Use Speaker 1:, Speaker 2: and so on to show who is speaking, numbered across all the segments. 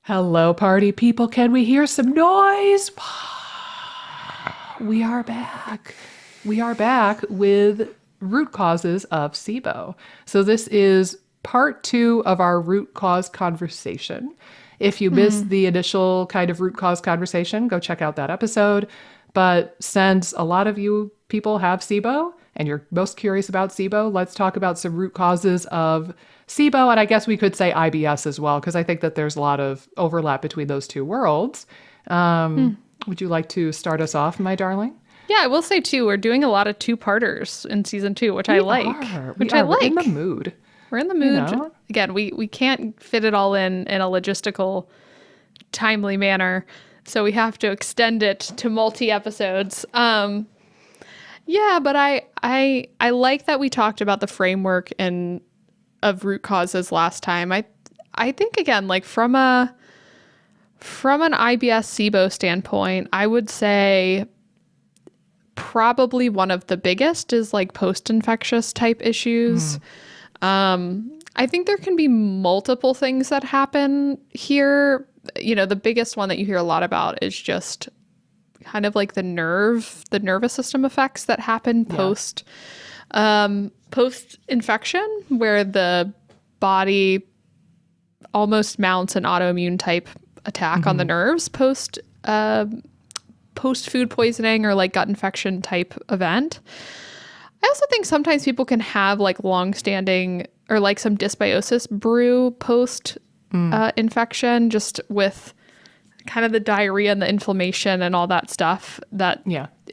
Speaker 1: Hello, party people. Can we hear some noise? We are back. We are back with root causes of SIBO. So, this is part two of our root cause conversation. If you missed the initial kind of root cause conversation, go check out that episode. But since a lot of you people have SIBO and you're most curious about SIBO, let's talk about some root causes of SIBO. And I guess we could say IBS as well, because I think that there's a lot of overlap between those two worlds. Would you like to start us off, my darling?
Speaker 2: Yeah, I will say too, we're doing a lot of two-parters in season 2, which I like.
Speaker 1: We're in the mood.
Speaker 2: We're in the
Speaker 1: You
Speaker 2: mood.
Speaker 1: know?
Speaker 2: Again, we can't fit it all in a logistical, timely manner, so we have to extend it to multi-episodes. Yeah, but I like that we talked about the framework and of root causes last time. I think again, like from an IBS SIBO standpoint, I would say probably one of the biggest is like post-infectious type issues. I think there can be multiple things that happen here. You know, the biggest one that you hear a lot about is just kind of like the nervous system effects that happen post infection, where the body almost mounts an autoimmune type attack on the nerves post food poisoning or like gut infection type event. I also think sometimes people can have like long-standing or like some dysbiosis brew post infection, just with kind of the diarrhea and the inflammation and all that stuff that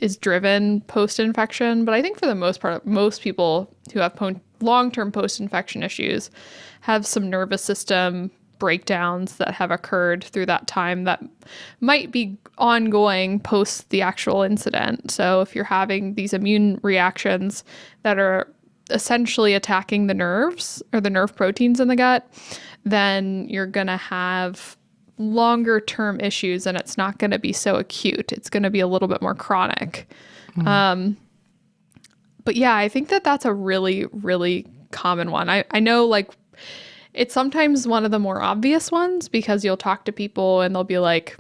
Speaker 2: is driven post-infection. But I think for the most part, most people who have long-term post-infection issues have some nervous system breakdowns that have occurred through that time that might be ongoing post the actual incident. So if you're having these immune reactions that are essentially attacking the nerves or the nerve proteins in the gut, then you're going to have longer term issues, and it's not going to be so acute. It's going to be a little bit more chronic. But yeah, I think that that's a really, really common one. I know like it's sometimes one of the more obvious ones, because you'll talk to people and they'll be like,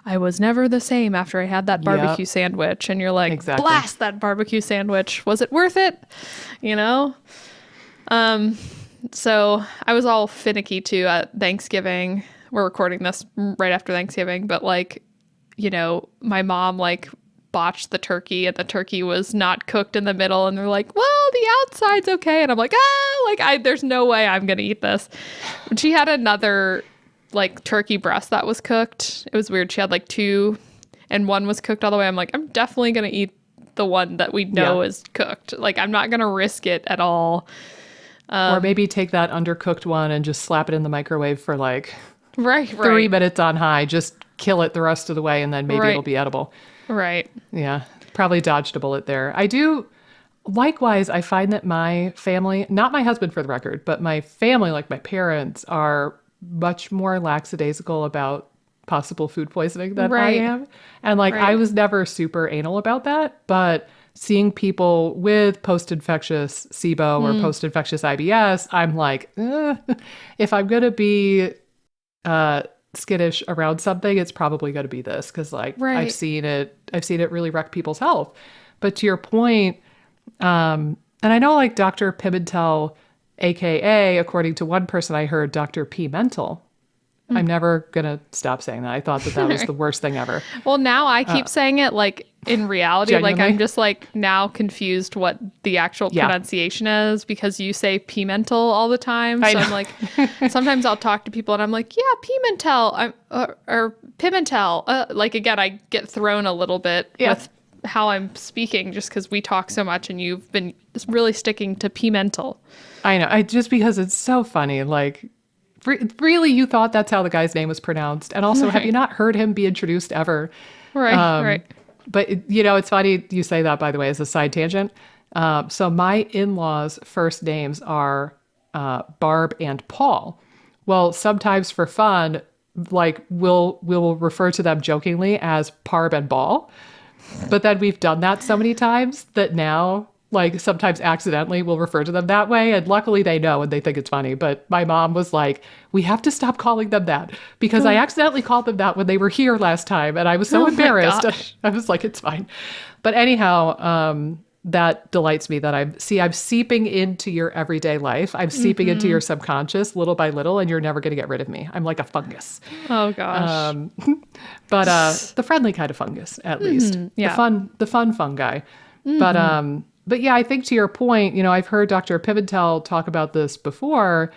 Speaker 2: I was never the same after I had that barbecue sandwich. And you're like,
Speaker 1: Exactly.
Speaker 2: Blast that barbecue sandwich. Was it worth it? You know? So I was all finicky too at Thanksgiving. We're recording this right after Thanksgiving, but like, you know, my mom like botched the turkey and the turkey was not cooked in the middle, and they're like, well, the outside's okay, and I'm like, there's no way I'm gonna eat this. And she had another like turkey breast that was cooked. It was weird. She had like two and one was cooked all the way. I'm like, I'm definitely gonna eat the one that we know is cooked. Like, I'm not gonna risk it at all.
Speaker 1: Or maybe take that undercooked one and just slap it in the microwave for like
Speaker 2: right
Speaker 1: 3 minutes on high. Just kill it the rest of the way, and then maybe it'll be edible.
Speaker 2: Right.
Speaker 1: Yeah, probably dodged a bullet there. I do. Likewise, I find that my family, not my husband for the record, but my family, like my parents, are much more lackadaisical about possible food poisoning than I am. And like, I was never super anal about that, but seeing people with post-infectious SIBO or post-infectious IBS, I'm like, if I'm going to be skittish around something, it's probably going to be this, because like I've seen it really wreck people's health. But to your point, and I know like Dr. Pimentel, aka according to one person I heard, Dr. Pimentel. I'm never gonna stop saying that. I thought that was the worst thing ever.
Speaker 2: Well, now I keep saying it like in reality,
Speaker 1: genuinely?
Speaker 2: like I'm just like now confused what the actual pronunciation is, because you say Pimentel all the time. So I'm like, sometimes I'll talk to people and I'm like, yeah, Pimentel, or Pimentel. Like again, I get thrown a little bit with how I'm speaking, just because we talk so much and you've been really sticking to Pimentel.
Speaker 1: I know. Just because it's so funny. Like, really, you thought that's how the guy's name was pronounced. And also, have you not heard him be introduced ever?
Speaker 2: Right.
Speaker 1: But, you know, it's funny you say that, by the way, as a side tangent. So my in-laws' first names are Barb and Paul. Well, sometimes for fun, like we'll refer to them jokingly as Parb and Ball. But then we've done that so many times that now like sometimes accidentally will refer to them that way. And luckily they know and they think it's funny. But my mom was like, we have to stop calling them that because I accidentally called them that when they were here last time. And I was so
Speaker 2: Oh my
Speaker 1: embarrassed.
Speaker 2: gosh.
Speaker 1: I was like, it's fine. But anyhow, that delights me that I'm seeping into your everyday life. I'm seeping into your subconscious little by little, and you're never going to get rid of me. I'm like a fungus.
Speaker 2: Oh gosh.
Speaker 1: But the friendly kind of fungus, at least.
Speaker 2: yeah.
Speaker 1: The fun fungi. But yeah, I think to your point, I've heard Dr. Pimentel talk about this before.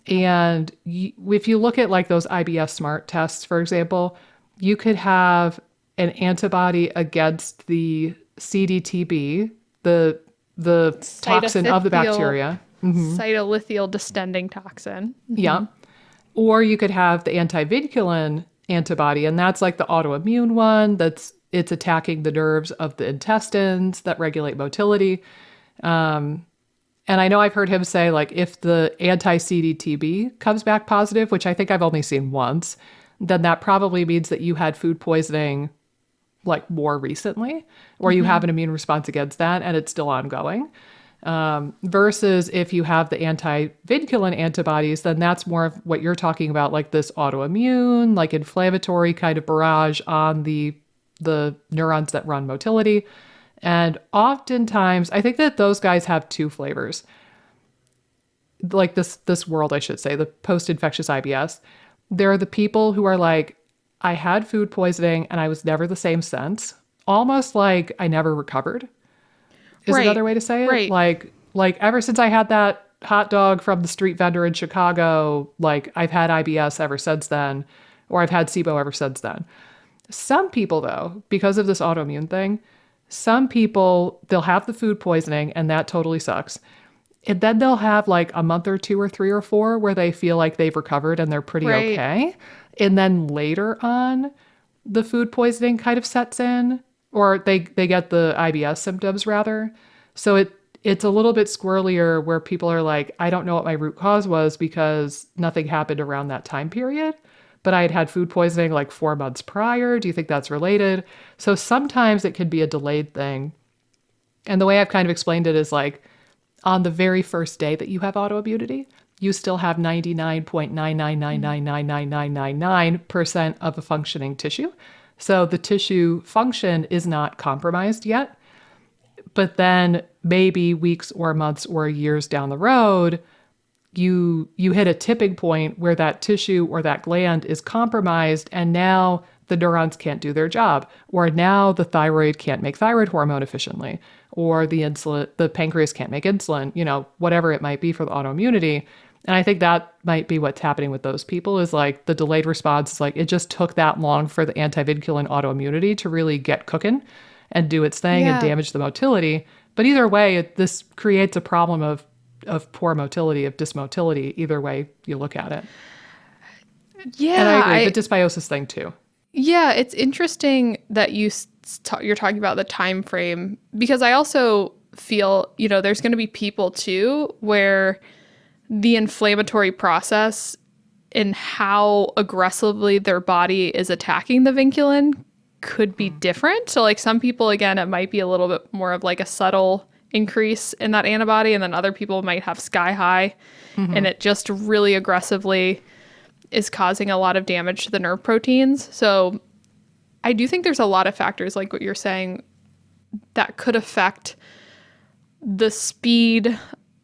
Speaker 1: And if you look at like those IBS SMART tests, for example, you could have an antibody against the CDTB, the toxin of the bacteria.
Speaker 2: Cytolithial distending toxin.
Speaker 1: Yeah. Or you could have the antivinculin antibody, and that's like the autoimmune one it's attacking the nerves of the intestines that regulate motility. And I know I've heard him say, like, if the anti-CDTB comes back positive, which I think I've only seen once, then that probably means that you had food poisoning like more recently, or you have an immune response against that and it's still ongoing. Versus if you have the anti-vinculin antibodies, then that's more of what you're talking about, like this autoimmune, like inflammatory kind of barrage on the neurons that run motility. And oftentimes, I think that those guys have two flavors. Like this world, I should say, the post-infectious IBS. There are the people who are like, I had food poisoning and I was never the same since. Almost like I never recovered is
Speaker 2: Right.
Speaker 1: another way to say it.
Speaker 2: Right.
Speaker 1: Like ever since I had that hot dog from the street vendor in Chicago, like I've had IBS ever since then, or I've had SIBO ever since then. Some people though, because of this autoimmune thing, some people, they'll have the food poisoning and that totally sucks. And then they'll have like a month or two or three or four where they feel like they've recovered and they're pretty
Speaker 2: Right.
Speaker 1: okay. And then later on, the food poisoning kind of sets in, or they get the IBS symptoms rather. So it's a little bit squirrelier where people are like, I don't know what my root cause was because nothing happened around that time period, but I had food poisoning like 4 months prior. Do you think that's related? So sometimes it could be a delayed thing. And the way I've kind of explained it is like, on the very first day that you have autoimmunity, you still have 99.999999999% of a functioning tissue. So the tissue function is not compromised yet. But then maybe weeks or months or years down the road, you hit a tipping point where that tissue or that gland is compromised and now the neurons can't do their job, or now the thyroid can't make thyroid hormone efficiently, or the pancreas can't make insulin, whatever it might be for the autoimmunity. And I think that might be what's happening with those people is like the delayed response is like it just took that long for the antivinculin autoimmunity to really get cooking and do its thing and damage the motility. But either way, this creates a problem of poor motility, of dysmotility, either way you look at it.
Speaker 2: Yeah.
Speaker 1: And I agree, the dysbiosis thing too.
Speaker 2: Yeah, it's interesting that you're talking about the time frame because I also feel, there's going to be people too where the inflammatory process and how aggressively their body is attacking the vinculin could be different. So like some people, again, it might be a little bit more of like a subtle increase in that antibody, and then other people might have sky high and it just really aggressively is causing a lot of damage to the nerve proteins. So I do think there's a lot of factors like what you're saying that could affect the speed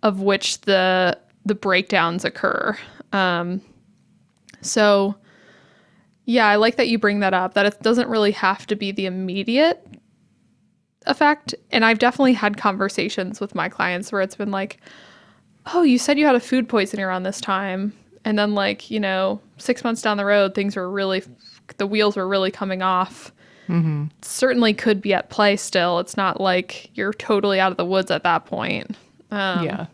Speaker 2: of which the breakdowns occur. So yeah, I like that you bring that up, that it doesn't really have to be the immediate effect. And I've definitely had conversations with my clients where it's been like, oh, you said you had a food poisoning around this time. And then 6 months down the road, the wheels were really coming off. Mm-hmm. Certainly could be at play still. It's not like you're totally out of the woods at that point.
Speaker 1: Yeah.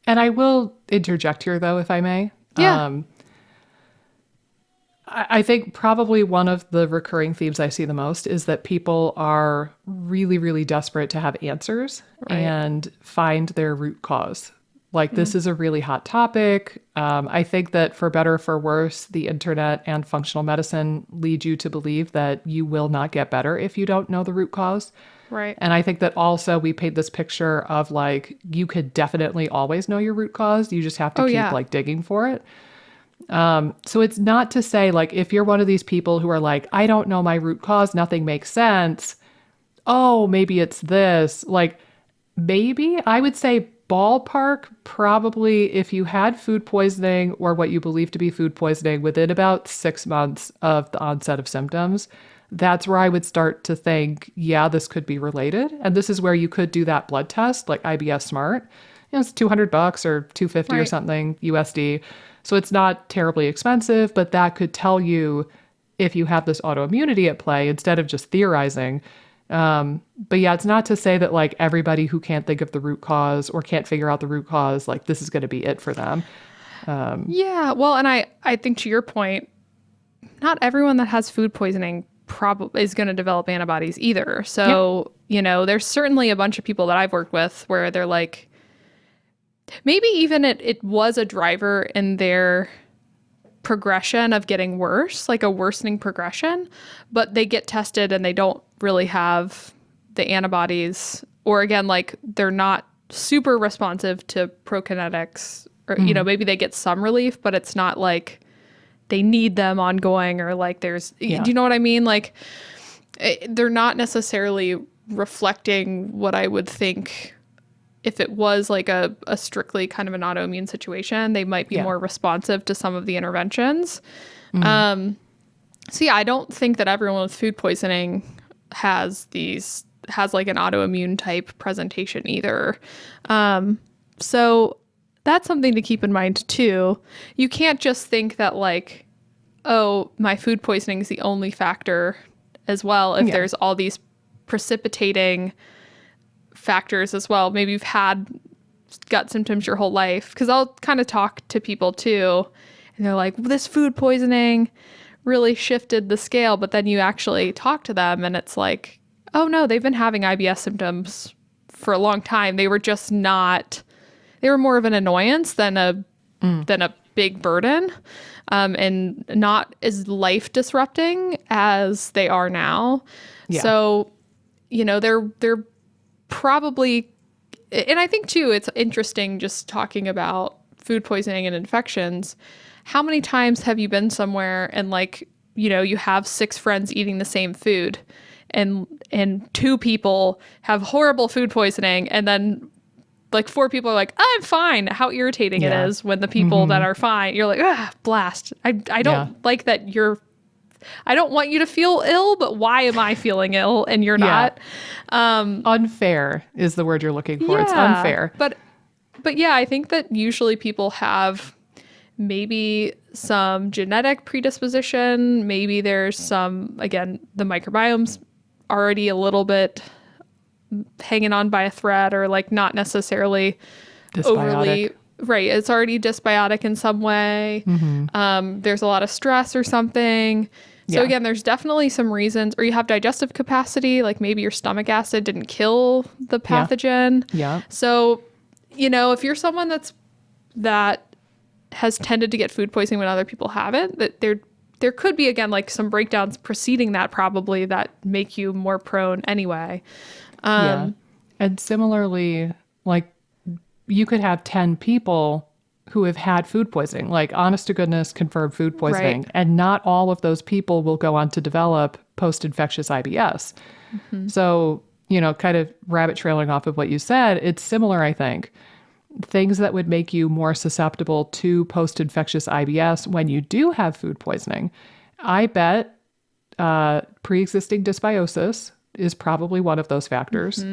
Speaker 1: And I will interject here though, if I may.
Speaker 2: Yeah.
Speaker 1: I think probably one of the recurring themes I see the most is that people are really, really desperate to have answers and find their root cause. Like this is a really hot topic. I think that for better or for worse, the internet and functional medicine lead you to believe that you will not get better if you don't know the root cause.
Speaker 2: Right.
Speaker 1: And I think that also we paint this picture of like, you could definitely always know your root cause. You just have to
Speaker 2: Oh,
Speaker 1: keep
Speaker 2: yeah.
Speaker 1: like digging for it. So it's not to say like, if you're one of these people who are like, I don't know my root cause, nothing makes sense. Oh, maybe it's this. Like, maybe I would say ballpark, probably if you had food poisoning or what you believe to be food poisoning within about 6 months of the onset of symptoms, that's where I would start to think, yeah, this could be related. And this is where you could do that blood test, like IBS Smart. It's $200 or 250 or
Speaker 2: Right.
Speaker 1: something USD. So it's not terribly expensive, but that could tell you if you have this autoimmunity at play instead of just theorizing. But yeah, it's not to say that like everybody who can't think of the root cause or can't figure out the root cause, like this is going to be it for them.
Speaker 2: Yeah. Well, and I think to your point, not everyone that has food poisoning probably is going to develop antibodies either. So, there's certainly a bunch of people that I've worked with where they're like, maybe even it was a driver in their progression of getting worse, like a worsening progression, but they get tested and they don't really have the antibodies, or again, like they're not super responsive to prokinetics, or, maybe they get some relief, but it's not like they need them ongoing, or like there's,
Speaker 1: Yeah.
Speaker 2: do you know what I mean? Like they're not necessarily reflecting what I would think if it was like a strictly kind of an autoimmune situation. They might be
Speaker 1: Yeah.
Speaker 2: more responsive to some of the interventions. So yeah, I don't think that everyone with food poisoning has like an autoimmune type presentation either. So that's something to keep in mind too. You can't just think that like, oh, my food poisoning is the only factor as well. If
Speaker 1: Yeah.
Speaker 2: there's all these precipitating factors as well. Maybe you've had gut symptoms your whole life. Because I'll kind of talk to people too, and they're like, this food poisoning really shifted the scale. But then you actually talk to them and it's like, oh no, they've been having IBS symptoms for a long time. They were just not, they were more of an annoyance than a big burden, and not as life disrupting as they are now.
Speaker 1: Yeah.
Speaker 2: So, they're probably, and I think too, it's interesting just talking about food poisoning and infections. How many times have you been somewhere and like, you have 6 friends eating the same food, and 2 people have horrible food poisoning, and then like 4 people are like, I'm fine. How irritating
Speaker 1: Yeah.
Speaker 2: it is when the people that are fine, you're like, blast. I don't like that I don't want you to feel ill, but why am I feeling ill and you're
Speaker 1: Yeah.
Speaker 2: not?
Speaker 1: Unfair is the word you're looking for. It's unfair.
Speaker 2: But yeah, I think that usually people have maybe some genetic predisposition. Maybe there's some, again, the microbiome's already a little bit hanging on by a thread, or like not necessarily overly,
Speaker 1: Dysbiotic.
Speaker 2: right. It's already dysbiotic in some way. There's a lot of stress or something. So
Speaker 1: Yeah.
Speaker 2: again, there's definitely some reasons, or you have digestive capacity, like maybe your stomach acid didn't kill the pathogen.
Speaker 1: Yeah.
Speaker 2: So, if you're someone that has tended to get food poisoning when other people haven't, that there could be, again, like some breakdowns preceding that probably that make you more prone anyway.
Speaker 1: Yeah. And similarly, like you could have 10 people who have had food poisoning, like honest to goodness confirmed food poisoning,
Speaker 2: Right.
Speaker 1: and not all of those people will go on to develop post-infectious IBS. So, kind of rabbit trailing off of what you said, it's similar, I think. Things that would make you more susceptible to post-infectious IBS when you do have food poisoning. I bet pre-existing dysbiosis is probably one of those factors,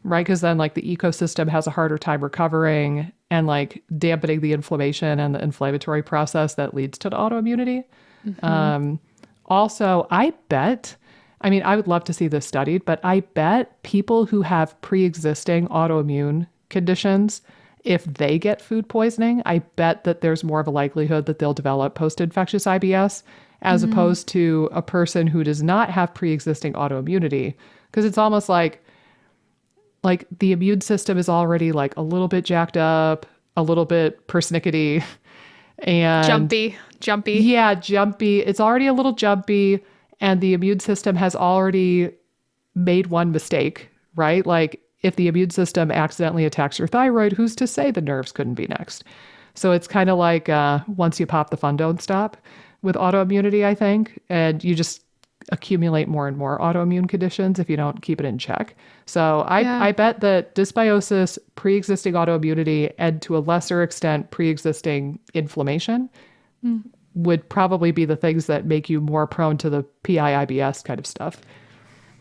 Speaker 1: right? Because then like the ecosystem has a harder time recovering and like dampening the inflammation and the inflammatory process that leads to the autoimmunity. Also, I mean, I would love to see this studied, but I bet people who have pre-existing autoimmune conditions, if they get food poisoning, I bet that there's more of a likelihood that they'll develop post-infectious IBS as opposed to a person who does not have pre-existing autoimmunity. Because it's almost like the immune system is already like a little bit jacked up, a little bit persnickety, and
Speaker 2: Jumpy.
Speaker 1: yeah, jumpy. It's already a little jumpy, and the immune system has already made one mistake, right? Like if the immune system accidentally attacks your thyroid, who's to say the nerves couldn't be next? So it's kind of like once you pop, the fun don't stop with autoimmunity, I think. And you just accumulate more and more autoimmune conditions if you don't keep it in check. So I bet that dysbiosis, pre-existing autoimmunity, and to a lesser extent, pre-existing inflammation would probably be the things that make you more prone to the PI-IBS kind of stuff.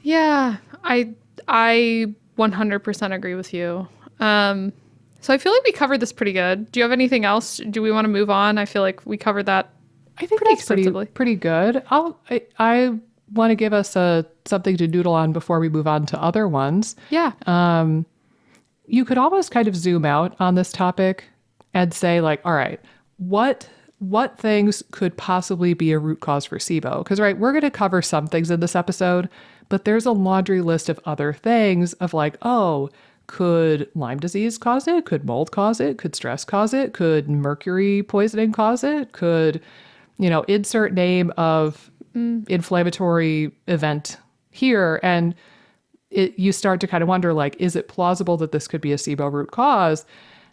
Speaker 2: Yeah, I 100% agree with you. So I feel like we covered this pretty good. Do you have anything else? Do we want to move on? I feel like we covered that.
Speaker 1: I think that's pretty good. I want to give us something to noodle on before we move on to other ones.
Speaker 2: Yeah.
Speaker 1: You could almost kind of zoom out on this topic and say like, all right, what things could possibly be a root cause for SIBO? Because, right, we're going to cover some things in this episode, but there's a laundry list of other things of like, oh, could Lyme disease cause it? Could mold cause it? Could stress cause it? Could mercury poisoning cause it? Could, insert name of inflammatory event here. And you start to kind of wonder, like, is it plausible that this could be a SIBO root cause?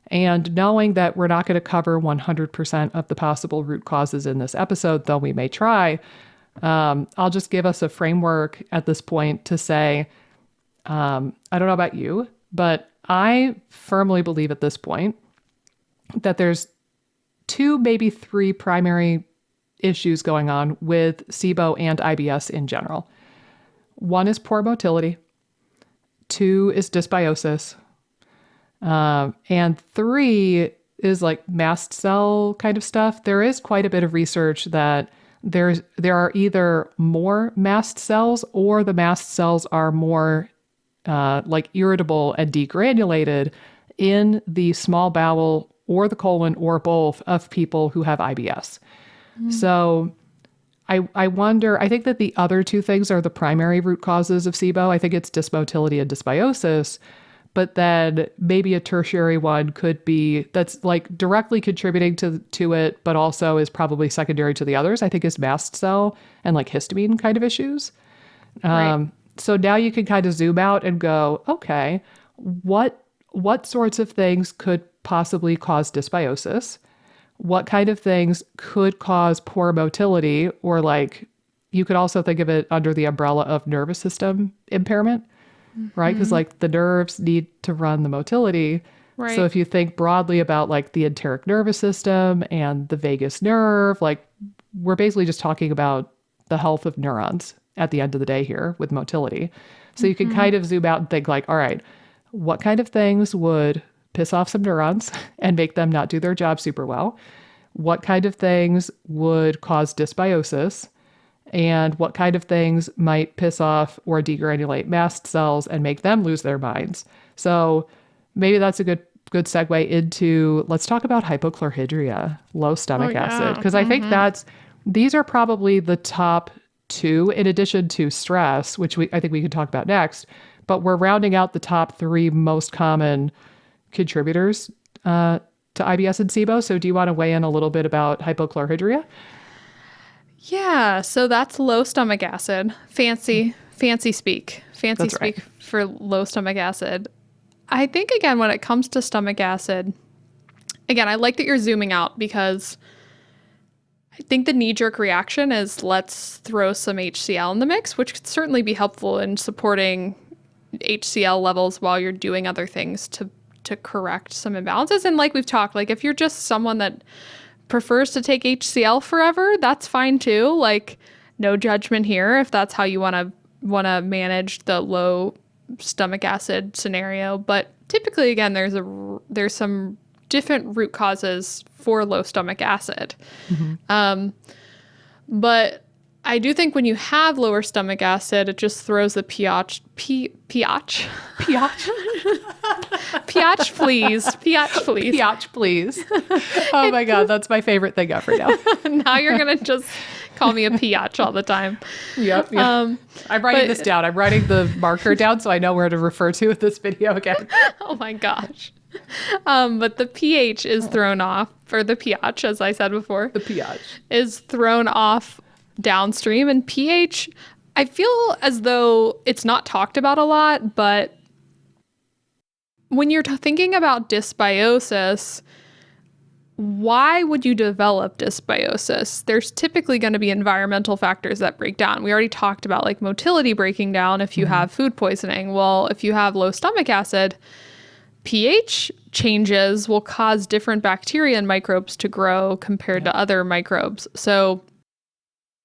Speaker 1: And knowing that we're not going to cover 100% of the possible root causes in this episode, though we may try, I'll just give us a framework at this point to say, I don't know about you, but I firmly believe at this point that there's 2, maybe 3 primary issues going on with SIBO and IBS in general. 1 is poor motility. 2 is dysbiosis. And 3 is like mast cell kind of stuff. There is quite a bit of research that there are either more mast cells or the mast cells are more like irritable and degranulated in the small bowel or the colon or both of people who have IBS. So I wonder, I think that the other 2 things are the primary root causes of SIBO. I think it's dysmotility and dysbiosis, but then maybe a tertiary one could be that's like directly contributing to it, but also is probably secondary to the others, I think is mast cell and like histamine kind of issues.
Speaker 2: Right.
Speaker 1: So now you can kind of zoom out and go, okay, what sorts of things could possibly cause dysbiosis? What kind of things could cause poor motility? Or like, you could also think of it under the umbrella of nervous system impairment, right? Because like the nerves need to run the motility.
Speaker 2: Right.
Speaker 1: So if you think broadly about like the enteric nervous system and the vagus nerve, like we're basically just talking about the health of neurons at the end of the day here with motility. So you can kind of zoom out and think like, all right, what kind of things would piss off some neurons and make them not do their job super well? What kind of things would cause dysbiosis? And what kind of things might piss off or degranulate mast cells and make them lose their minds? So maybe that's a good segue into, let's talk about hypochlorhydria, low stomach acid. Because I think these are probably the top 2, in addition to stress, which I think we could talk about next. But we're rounding out the top 3 most common contributors to IBS and SIBO. So do you want to weigh in a little bit about hypochlorhydria?
Speaker 2: Yeah, so that's low stomach acid. Fancy speak. Fancy
Speaker 1: That's
Speaker 2: speak
Speaker 1: right.
Speaker 2: for low stomach acid. I think, again, when it comes to stomach acid, again, I like that you're zooming out because I think the knee-jerk reaction is let's throw some HCl in the mix, which could certainly be helpful in supporting HCl levels while you're doing other things to correct some imbalances. And like we've talked, like if you're just someone that prefers to take HCl forever, that's fine too. Like no judgment here if that's how you want to manage the low stomach acid scenario. But typically, again, there's some different root causes for low stomach acid. But I do think when you have lower stomach acid, it just throws the pH, please.
Speaker 1: Oh my God, that's my favorite thing ever now.
Speaker 2: Now you're going to just call me a pH all the time.
Speaker 1: Yep. I'm writing this down. I'm writing the marker down so I know where to refer to with this video again.
Speaker 2: Oh my gosh. But the pH is thrown off, or the pH, as I said before.
Speaker 1: The pH
Speaker 2: is thrown off downstream. And pH, I feel as though it's not talked about a lot, but when you're thinking about dysbiosis, why would you develop dysbiosis? There's typically going to be environmental factors that break down. We already talked about like motility breaking down if you have food poisoning. Well, if you have low stomach acid, pH changes will cause different bacteria and microbes to grow compared to other microbes. So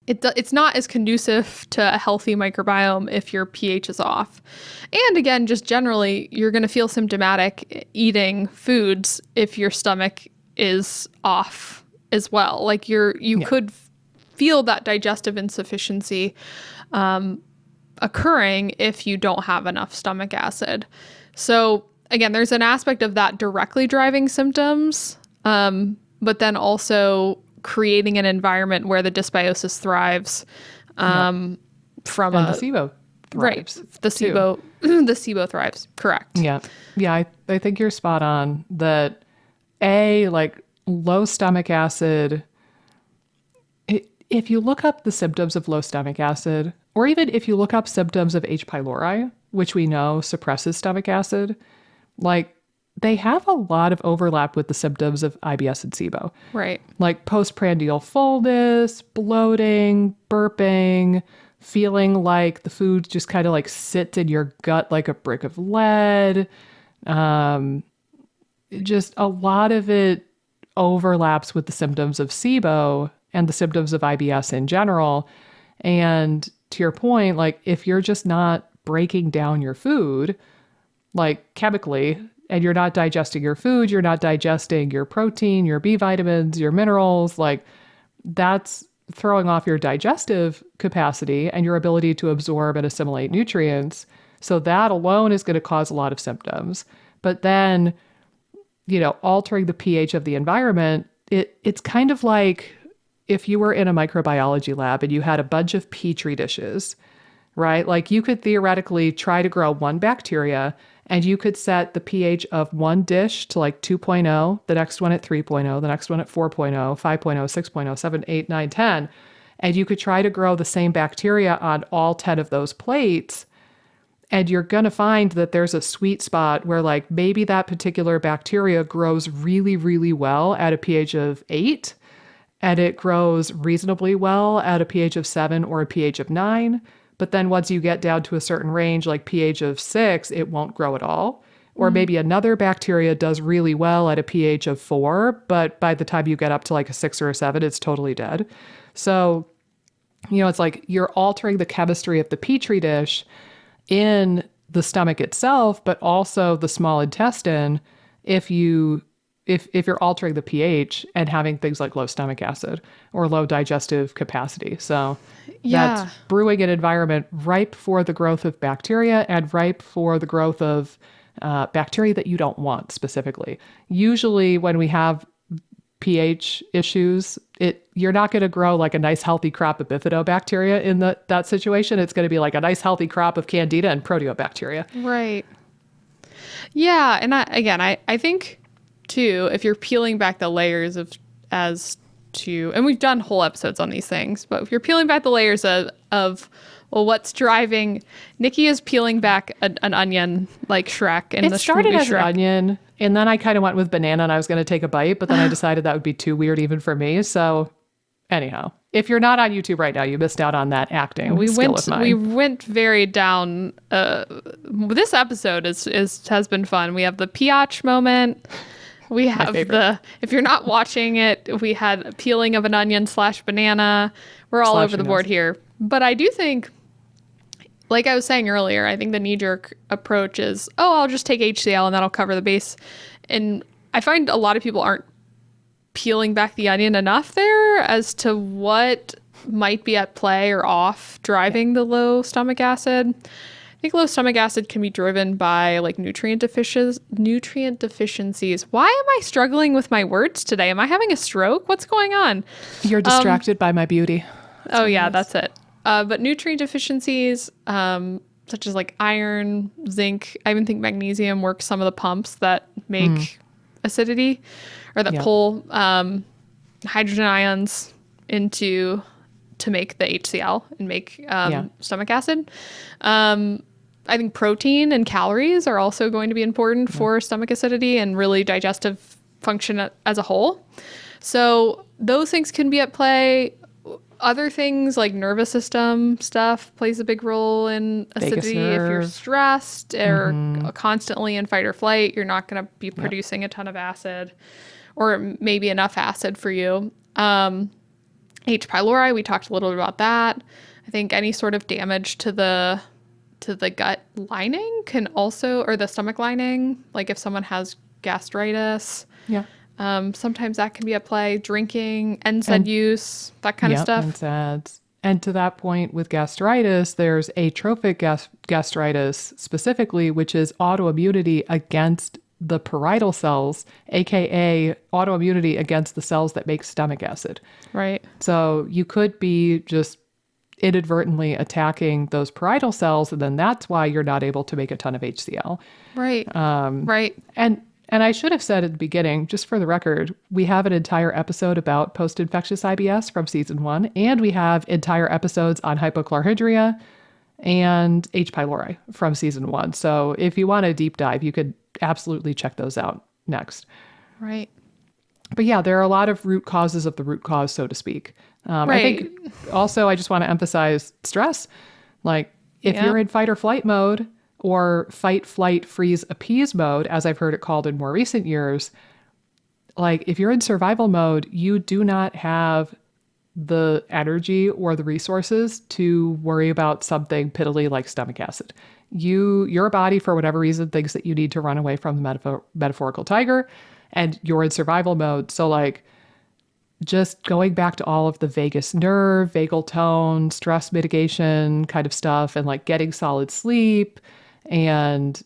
Speaker 2: it's not as conducive to a healthy microbiome if your pH is off. And again, just generally, you're going to feel symptomatic eating foods if your stomach is off as well. Like you could feel that digestive insufficiency occurring if you don't have enough stomach acid. So again, there's an aspect of that directly driving symptoms, but then also creating an environment where the dysbiosis thrives from
Speaker 1: and the SIBO thrives.
Speaker 2: Right. The SIBO the SIBO thrives. Correct.
Speaker 1: Yeah. Yeah, I think you're spot on that. Like low stomach acid, if you look up the symptoms of low stomach acid, or even if you look up symptoms of H. pylori, which we know suppresses stomach acid, like they have a lot of overlap with the symptoms of IBS and SIBO.
Speaker 2: Right.
Speaker 1: Like postprandial fullness, bloating, burping, feeling like the food just kind of like sits in your gut like a brick of lead. Just a lot of it overlaps with the symptoms of SIBO and the symptoms of IBS in general. And to your point, like if you're just not breaking down your food, like chemically, and you're not digesting your food, you're not digesting your protein, your B vitamins, your minerals, like that's throwing off your digestive capacity and your ability to absorb and assimilate nutrients. So that alone is going to cause a lot of symptoms. But then, altering the pH of the environment, it's kind of like if you were in a microbiology lab and you had a bunch of petri dishes, right? Like you could theoretically try to grow one bacteria and you could set the pH of one dish to like 2.0, the next one at 3.0, the next one at 4.0, 5.0, 6.0, 7, 8, 9, 10. And you could try to grow the same bacteria on all 10 of those plates. And you're going to find that there's a sweet spot where like maybe that particular bacteria grows really, really well at a pH of 8, and it grows reasonably well at a pH of 7 or a pH of 9. But then once you get down to a certain range, like pH of 6, it won't grow at all. Or maybe another bacteria does really well at a pH of 4, but by the time you get up to like a 6 or a 7, it's totally dead. So, it's like you're altering the chemistry of the petri dish in the stomach itself, but also the small intestine if you're altering the pH and having things like low stomach acid or low digestive capacity. So that's brewing an environment ripe for the growth of bacteria and ripe for the growth of bacteria that you don't want specifically. Usually when we have pH issues, you're not going to grow like a nice healthy crop of bifidobacteria in that situation. It's going to be like a nice healthy crop of candida and proteobacteria.
Speaker 2: Right. Yeah, and I think too, if you're peeling back the layers and we've done whole episodes on these things, but if you're peeling back the layers of what's driving, Nikki is peeling back an onion like Shrek in the movie Shrek.
Speaker 1: It started as an onion, and then I kind of went with banana, and I was going to take a bite, but then I decided that would be too weird even for me. So anyhow, if you're not on YouTube right now, you missed out on that acting skill of mine.
Speaker 2: We went very down. This episode has been fun. We have the Piach moment. We have if you're not watching it, we had a peeling of an onion / banana. We're all over the board here. But I do think, like I was saying earlier, I think the knee-jerk approach is, I'll just take HCl and that'll cover the base. And I find a lot of people aren't peeling back the onion enough there as to what might be at play or off driving the low stomach acid. I think low stomach acid can be driven by like nutrient deficiencies. Why am I struggling with my words today? Am I having a stroke? What's going on?
Speaker 1: You're distracted by my beauty.
Speaker 2: That's it. But nutrient deficiencies, such as like iron, zinc, I even think magnesium works some of the pumps that make acidity or that pull hydrogen ions into to make the HCl and make
Speaker 1: Yeah.
Speaker 2: stomach acid. I think protein and calories are also going to be important for stomach acidity and really digestive function as a whole. So those things can be at play. Other things like nervous system stuff plays a big role in
Speaker 1: Vagus
Speaker 2: acidity. If you're
Speaker 1: nerve.
Speaker 2: stressed or constantly in fight or flight, you're not going to be producing a ton of acid or maybe enough acid for you. H. pylori, we talked a little bit about that. I think any sort of damage to the gut lining can also, or the stomach lining, like if someone has gastritis,
Speaker 1: Yeah.
Speaker 2: sometimes that can be at play. Drinking, NSAID use, that kind of stuff.
Speaker 1: NSAIDs. And to that point with gastritis, there's atrophic gastritis specifically, which is autoimmunity against the parietal cells, aka autoimmunity against the cells that make stomach acid.
Speaker 2: Right.
Speaker 1: So you could be just inadvertently attacking those parietal cells, and then that's why you're not able to make a ton of HCl.
Speaker 2: Right. Right.
Speaker 1: And I should have said at the beginning, just for the record, we have an entire episode about post-infectious IBS from season 1, and we have entire episodes on hypochlorhydria and H. pylori from season 1. So if you want a deep dive, you could absolutely check those out next.
Speaker 2: Right.
Speaker 1: But yeah, there are a lot of root causes of the root cause, so to speak. I think also I just want to emphasize stress. Like if you're in fight or flight mode, or fight, flight, freeze, appease mode, as I've heard it called in more recent years, like if you're in survival mode, you do not have the energy or the resources to worry about something piddly like stomach acid. Your body, for whatever reason, thinks that you need to run away from the metaphorical tiger, and you're in survival mode. So like just going back to all of the vagus nerve, vagal tone, stress mitigation kind of stuff, and like getting solid sleep, and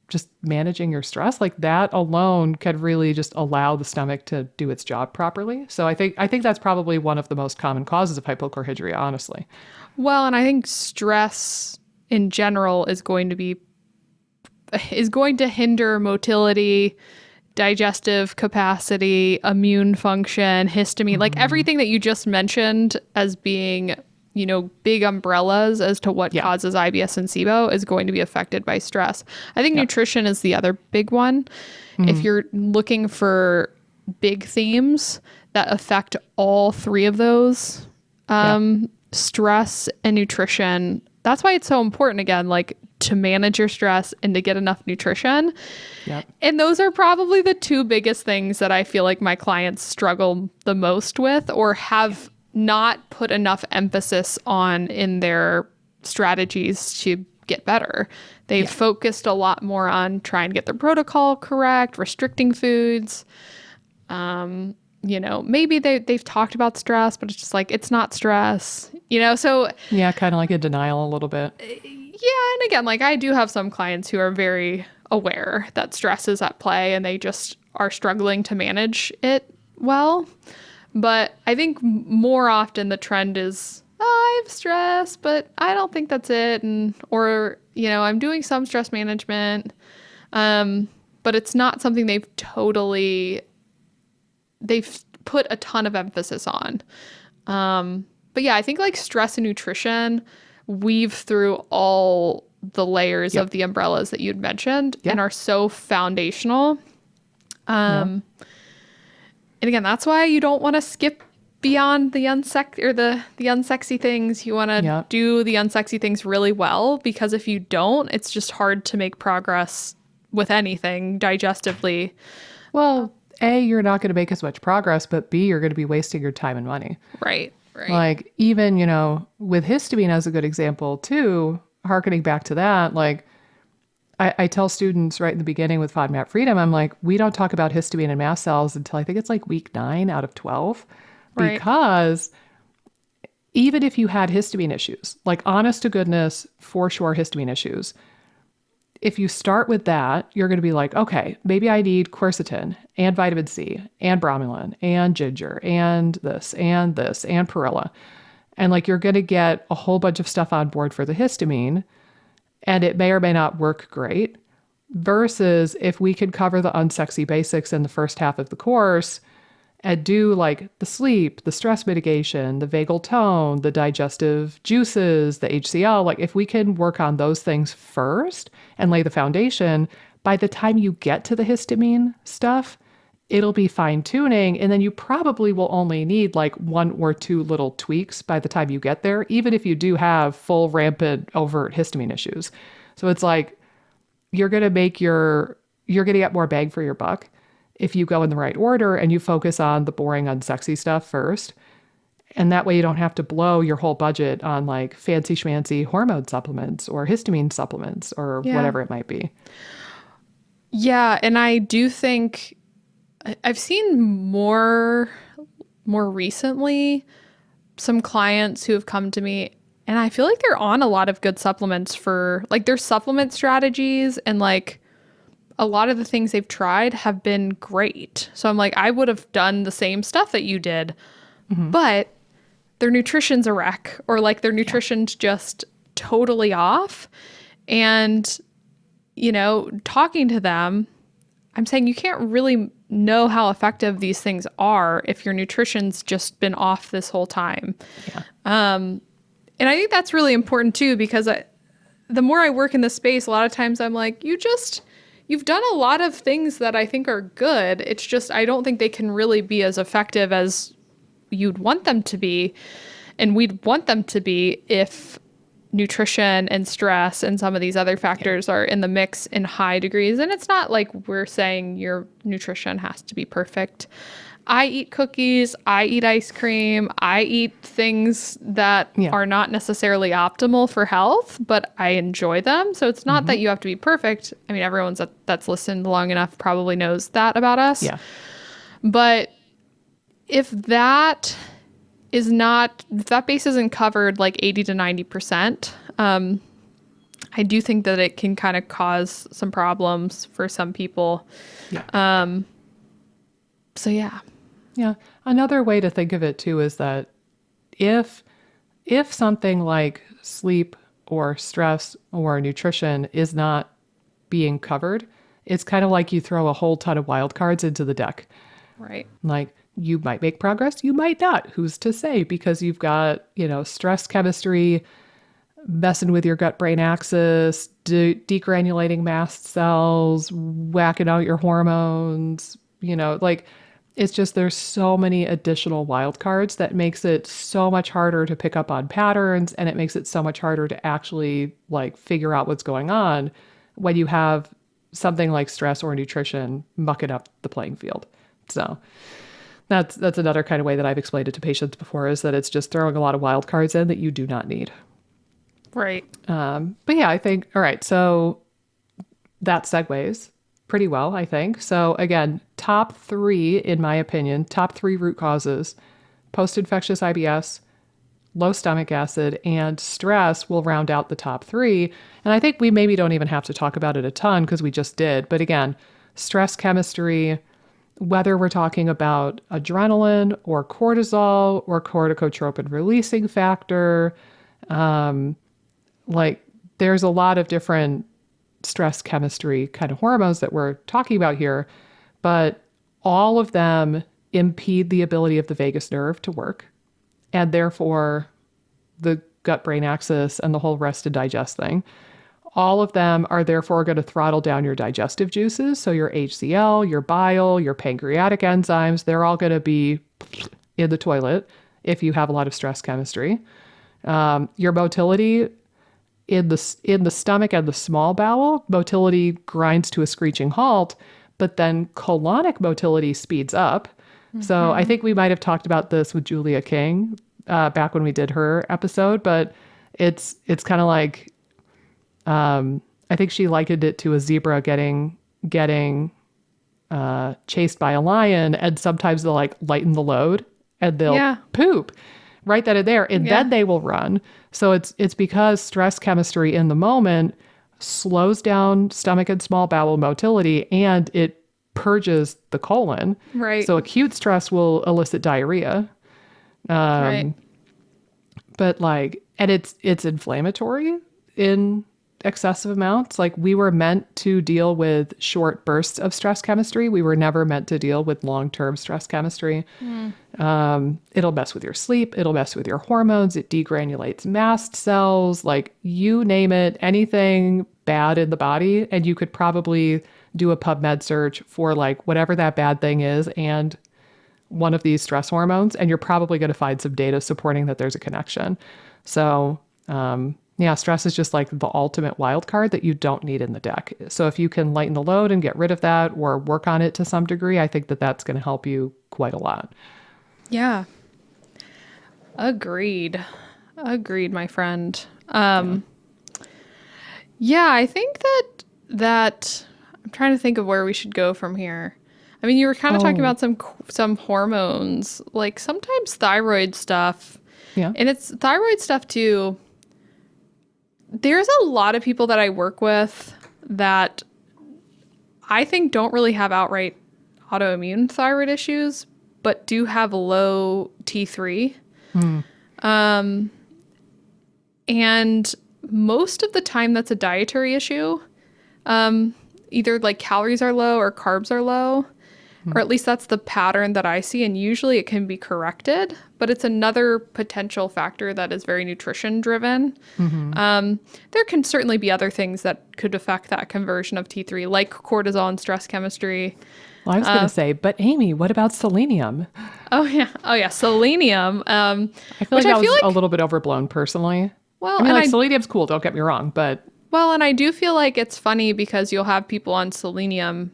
Speaker 1: just managing your stress, like that alone could really just allow the stomach to do its job properly. So I think that's probably one of the most common causes of hypochlorhydria, honestly.
Speaker 2: Well, and I think stress in general is going to hinder motility, digestive capacity, immune function, histamine, like everything that you just mentioned as being, big umbrellas as to what causes IBS and SIBO is going to be affected by stress. I think nutrition is the other big one. If you're looking for big themes that affect all three of those, stress and nutrition, that's why it's so important, again, like to manage your stress and to get enough nutrition.
Speaker 1: Yep.
Speaker 2: And those are probably the two biggest things that I feel like my clients struggle the most with or have not put enough emphasis on in their strategies to get better. They've focused a lot more on trying to get their protocol correct, restricting foods. Maybe they've talked about stress, but it's just like, it's not stress, so.
Speaker 1: Yeah, kind of like a denial a little bit.
Speaker 2: Yeah. And again, like I do have some clients who are very aware that stress is at play and they just are struggling to manage it well. But I think more often the trend is, I have stress, but I don't think that's it. Or I'm doing some stress management. But it's not something they've put a ton of emphasis on. But yeah, I think like stress and nutrition weave through all the layers of the umbrellas that you'd mentioned and are so foundational. And again, that's why you don't want to skip beyond the unsexy things. You want to do the unsexy things really well, because if you don't, it's just hard to make progress with anything digestively.
Speaker 1: Well, A, you're not going to make as much progress, but B, you're going to be wasting your time and money.
Speaker 2: Right.
Speaker 1: Like even, with histamine as a good example too, hearkening back to that, like I tell students right in the beginning with FODMAP Freedom, I'm like, we don't talk about histamine and mast cells until I think it's like week 9 out of 12, because even if you had histamine issues, like honest to goodness, for sure histamine issues, if you start with that, you're going to be like, okay, maybe I need quercetin and vitamin C and bromelain and ginger and this and perilla. And like, you're going to get a whole bunch of stuff on board for the histamine, and it may or may not work great. Versus if we could cover the unsexy basics in the first half of the course and do like the sleep, the stress mitigation, the vagal tone, the digestive juices, the HCl, like if we can work on those things first and lay the foundation, by the time you get to the histamine stuff, it'll be fine tuning. And then you probably will only need like one or two little tweaks by the time you get there, even if you do have full rampant overt histamine issues. So it's like, you're going to get more bang for your buck if you go in the right order and you focus on the boring, unsexy stuff first. And that way you don't have to blow your whole budget on like fancy schmancy hormone supplements or histamine supplements or whatever it might be.
Speaker 2: Yeah. And I do think I've seen more recently some clients who have come to me, and I feel like they're on a lot of good supplements for like their supplement strategies, and like a lot of the things they've tried have been great. So I'm like, I would have done the same stuff that you did, but their nutrition's a wreck, or like their nutrition's just totally off. And, you know, talking to them, I'm saying you can't really know how effective these things are if your nutrition's just been off this whole time.
Speaker 1: Yeah.
Speaker 2: And I think that's really important too, because the more I work in this space, a lot of times I'm like, you've done a lot of things that I think are good. It's just, I don't think they can really be as effective as you'd want them to be. And we'd want them to be if nutrition and stress and some of these other factors are in the mix in high degrees. And it's not like we're saying your nutrition has to be perfect. I eat cookies, I eat ice cream, I eat things that are not necessarily optimal for health, but I enjoy them. So it's not that you have to be perfect. I mean, everyone that's listened long enough probably knows that about us.
Speaker 1: Yeah.
Speaker 2: But if that base isn't covered like 80 to 90%, I do think that it can kind of cause some problems for some people.
Speaker 1: Yeah.
Speaker 2: So yeah.
Speaker 1: Yeah. Another way to think of it too is that if something like sleep or stress or nutrition is not being covered, it's kind of like you throw a whole ton of wild cards into the deck.
Speaker 2: Right.
Speaker 1: Like you might make progress, you might not. Who's to say? Because you've got, stress chemistry messing with your gut-brain axis, degranulating mast cells, whacking out your hormones, it's just there's so many additional wild cards that makes it so much harder to pick up on patterns, and it makes it so much harder to actually figure out what's going on when you have something like stress or nutrition mucking up the playing field. So that's another kind of way that I've explained it to patients before, is that it's just throwing a lot of wild cards in that you do not need.
Speaker 2: Right.
Speaker 1: But yeah, I think, all right, so that segues pretty well, I think. So again, top 3, in my opinion, top 3 root causes: post-infectious IBS, low stomach acid, and stress will round out the top 3. And I think we maybe don't even have to talk about it a ton because we just did. But again, stress chemistry, whether we're talking about adrenaline or cortisol or corticotropin releasing factor, there's a lot of different stress chemistry kind of hormones that we're talking about here, but all of them impede the ability of the vagus nerve to work, and therefore the gut-brain axis and the whole rest and digest thing. All of them are therefore going to throttle down your digestive juices. So your HCl, your bile, your pancreatic enzymes, they're all going to be in the toilet if you have a lot of stress chemistry. Your motility in the stomach and the small bowel, motility grinds to a screeching halt, but then colonic motility speeds up. Mm-hmm. So I think we might have talked about this with Julia King back when we did her episode, but it's kind of like, I think she likened it to a zebra getting chased by a lion, and sometimes they'll lighten the load and they'll poop right then and there, and then they will run. So it's because stress chemistry in the moment slows down stomach and small bowel motility, and it purges the colon.
Speaker 2: Right.
Speaker 1: So acute stress will elicit diarrhea.
Speaker 2: Right.
Speaker 1: But and it's inflammatory in excessive amounts. Like we were meant to deal with short bursts of stress chemistry. We were never meant to deal with long-term stress chemistry. It'll mess with your sleep. It'll mess with your hormones. It degranulates mast cells, like you name it, anything bad in the body. And you could probably do a PubMed search for like whatever that bad thing is and one of these stress hormones. And you're probably going to find some data supporting that there's a connection. So, yeah, stress is just like the ultimate wild card that you don't need in the deck. So if you can lighten the load and get rid of that or work on it to some degree, I think that that's going to help you quite a lot.
Speaker 2: Yeah. Agreed. Agreed, my friend. Yeah, I think that I'm trying to think of where we should go from here. I mean, you were kind of talking about some hormones, like sometimes thyroid stuff.
Speaker 1: Yeah.
Speaker 2: And it's thyroid stuff too. There's a lot of people that I work with that I think don't really have outright autoimmune thyroid issues, but do have low T3. And most of the time that's a dietary issue. Either like calories are low or carbs are low, or at least that's the pattern that I see. And usually it can be corrected, but it's another potential factor that is very nutrition driven. There can certainly be other things that could affect that conversion of T3, like cortisol and stress chemistry.
Speaker 1: Well, I was going to say, but Amy, what about selenium?
Speaker 2: Oh yeah, selenium.
Speaker 1: I feel like that was a little bit overblown personally.
Speaker 2: Well,
Speaker 1: I mean,
Speaker 2: and
Speaker 1: like selenium's cool, don't get me wrong, but
Speaker 2: and I do feel like it's funny because you'll have people on selenium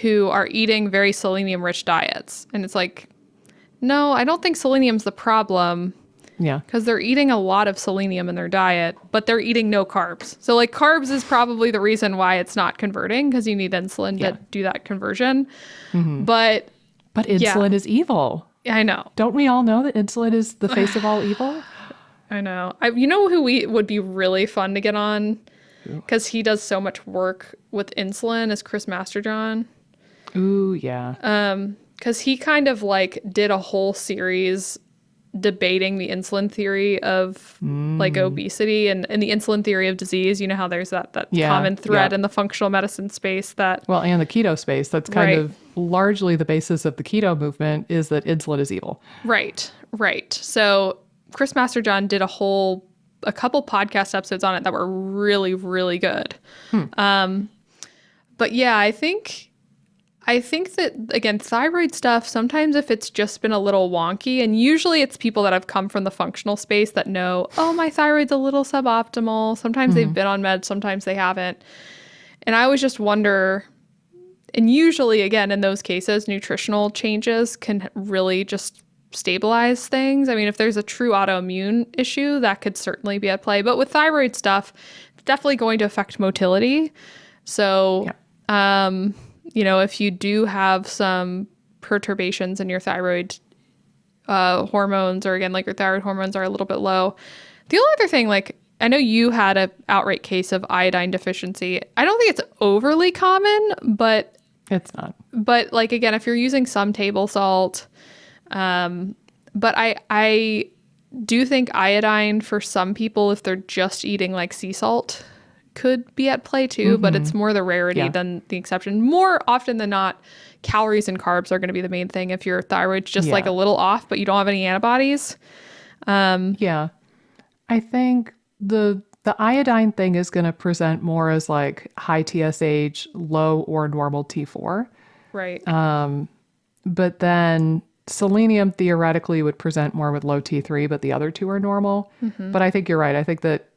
Speaker 2: who are eating very selenium-rich diets. And it's like, no, I don't think selenium's the problem.
Speaker 1: yeah.
Speaker 2: Because they're eating a lot of selenium in their diet, but they're eating no carbs. So like carbs is probably the reason why it's not converting, because you need insulin to do that conversion. But
Speaker 1: insulin is evil.
Speaker 2: I know.
Speaker 1: Don't we all know that insulin is the face of all evil?
Speaker 2: I know. You know who would be really fun to get on? Because he does so much work with insulin is Chris Masterjohn.
Speaker 1: Ooh, yeah.
Speaker 2: Because he kind of like did a whole series debating the insulin theory of like obesity and the insulin theory of disease. You know how there's that common thread in the functional medicine space
Speaker 1: and the keto space. That's kind of largely the basis of the keto movement is that insulin is evil.
Speaker 2: Right. So Chris Masterjohn did a couple podcast episodes on it that were really, really good. But yeah, I think that, again, thyroid stuff, sometimes if it's just been a little wonky, and usually it's people that have come from the functional space that know, oh, my thyroid's a little suboptimal. Sometimes they've been on meds, sometimes they haven't. And I always just wonder, and usually, again, in those cases, nutritional changes can really just stabilize things. I mean, if there's a true autoimmune issue, that could certainly be at play. But with thyroid stuff, it's definitely going to affect motility. So, if you do have some perturbations in your thyroid hormones, or again, like your thyroid hormones are a little bit low. The only other thing, like, I know you had an outright case of iodine deficiency. I don't think it's overly common, but
Speaker 1: it's not.
Speaker 2: But like, again, if you're using some table salt, but I do think iodine for some people, if they're just eating like sea salt, could be at play too, but it's more the rarity than the exception. More often than not, calories and carbs are going to be the main thing if your thyroid's just like a little off, but you don't have any antibodies.
Speaker 1: I think the iodine thing is going to present more as like high TSH, low or normal T4.
Speaker 2: Right.
Speaker 1: But then selenium theoretically would present more with low T3, but the other two are normal. But I think you're right. I think that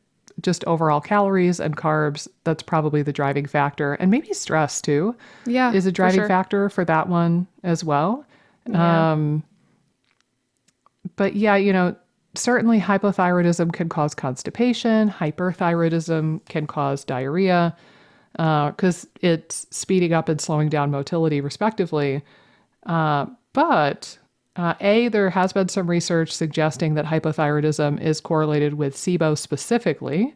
Speaker 1: just overall calories and carbs, that's probably the driving factor. And maybe stress too is a driving factor for that one as well. But certainly hypothyroidism can cause constipation. Hyperthyroidism can cause diarrhea because it's speeding up and slowing down motility respectively. But there has been some research suggesting that hypothyroidism is correlated with SIBO specifically.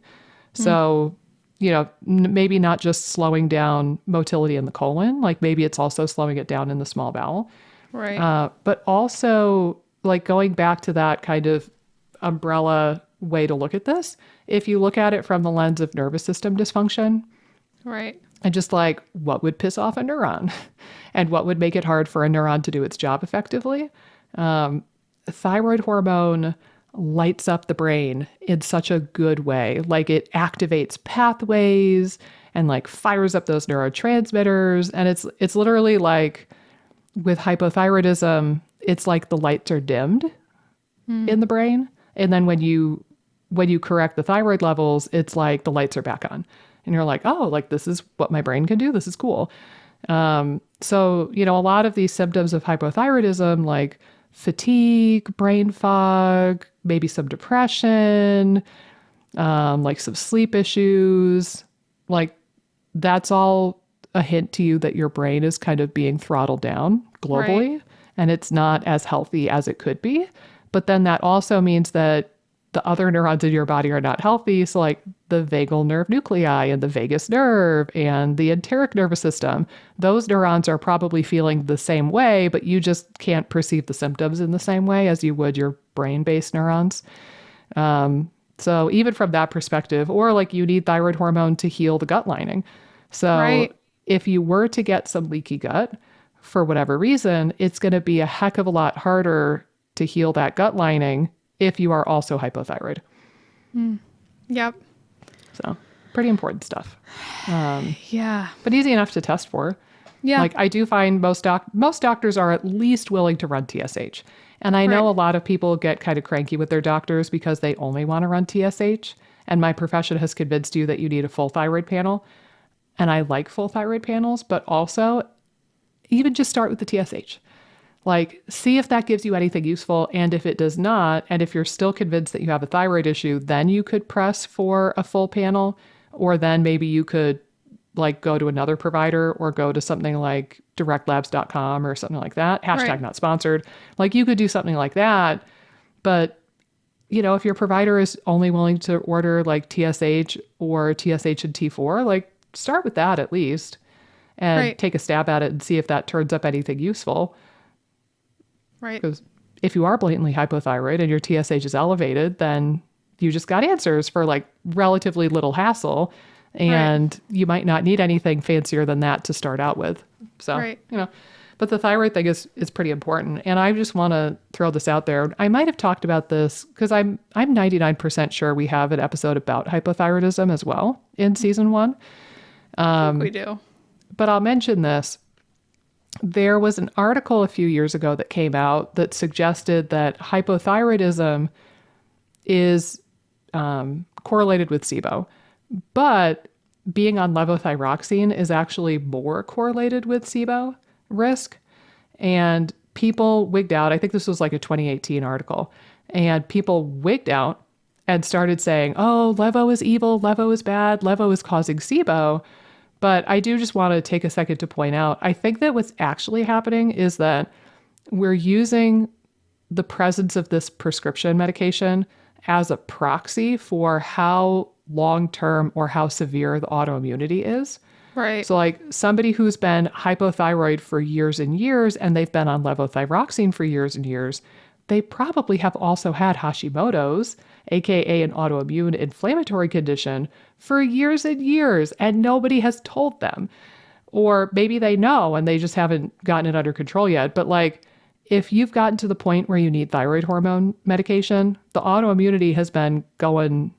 Speaker 1: So, maybe not just slowing down motility in the colon, like maybe it's also slowing it down in the small bowel.
Speaker 2: Right.
Speaker 1: But also, like going back to that kind of umbrella way to look at this. If you look at it from the lens of nervous system dysfunction,
Speaker 2: Right.
Speaker 1: and just like what would piss off a neuron and what would make it hard for a neuron to do its job effectively, thyroid hormone lights up the brain in such a good way. Like it activates pathways and like fires up those neurotransmitters. And it's literally like with hypothyroidism, it's like the lights are dimmed in the brain. And then when you correct the thyroid levels, it's like the lights are back on. And you're like, oh, like this is what my brain can do. This is cool. So, a lot of these symptoms of hypothyroidism, like fatigue, brain fog, maybe some depression, like some sleep issues, like that's all a hint to you that your brain is kind of being throttled down globally and it's not as healthy as it could be. But then that also means that the other neurons in your body are not healthy. So like the vagal nerve nuclei and the vagus nerve and the enteric nervous system, those neurons are probably feeling the same way, but you just can't perceive the symptoms in the same way as you would your brain-based neurons. So even from that perspective, or like you need thyroid hormone to heal the gut lining. So if you were to get some leaky gut for whatever reason, it's going to be a heck of a lot harder to heal that gut lining if you are also hypothyroid.
Speaker 2: Yep.
Speaker 1: So pretty important stuff.
Speaker 2: Yeah.
Speaker 1: But easy enough to test for.
Speaker 2: Yeah.
Speaker 1: Like I do find most doctors are at least willing to run TSH. And I know a lot of people get kind of cranky with their doctors because they only want to run TSH. And my profession has convinced you that you need a full thyroid panel. And I like full thyroid panels, but also even just start with the TSH. Like, see if that gives you anything useful. And if it does not, and if you're still convinced that you have a thyroid issue, then you could press for a full panel, or then maybe you could like go to another provider or go to something like directlabs.com or something like that. Hashtag not sponsored. Like you could do something like that. But, if your provider is only willing to order like TSH or TSH and T4, like start with that at least and take a stab at it and see if that turns up anything useful.
Speaker 2: Right.
Speaker 1: Because if you are blatantly hypothyroid and your TSH is elevated, then you just got answers for like relatively little hassle. And you might not need anything fancier than that to start out with. So, but the thyroid thing is pretty important. And I just want to throw this out there. I might have talked about this because I'm 99% sure we have an episode about hypothyroidism as well in season 1.
Speaker 2: I think we do.
Speaker 1: But I'll mention this. There was an article a few years ago that came out that suggested that hypothyroidism is correlated with SIBO, but being on levothyroxine is actually more correlated with SIBO risk. And people wigged out. I think this was like a 2018 article. And people wigged out and started saying, oh, levo is evil, levo is bad, levo is causing SIBO. But I do just want to take a second to point out, I think that what's actually happening is that we're using the presence of this prescription medication as a proxy for how long-term or how severe the autoimmunity is.
Speaker 2: Right.
Speaker 1: So like somebody who's been hypothyroid for years and years and they've been on levothyroxine for years and years, they probably have also had Hashimoto's, aka an autoimmune inflammatory condition, for years and years, and nobody has told them. Or maybe they know and they just haven't gotten it under control yet. But like, if you've gotten to the point where you need thyroid hormone medication, the autoimmunity has been going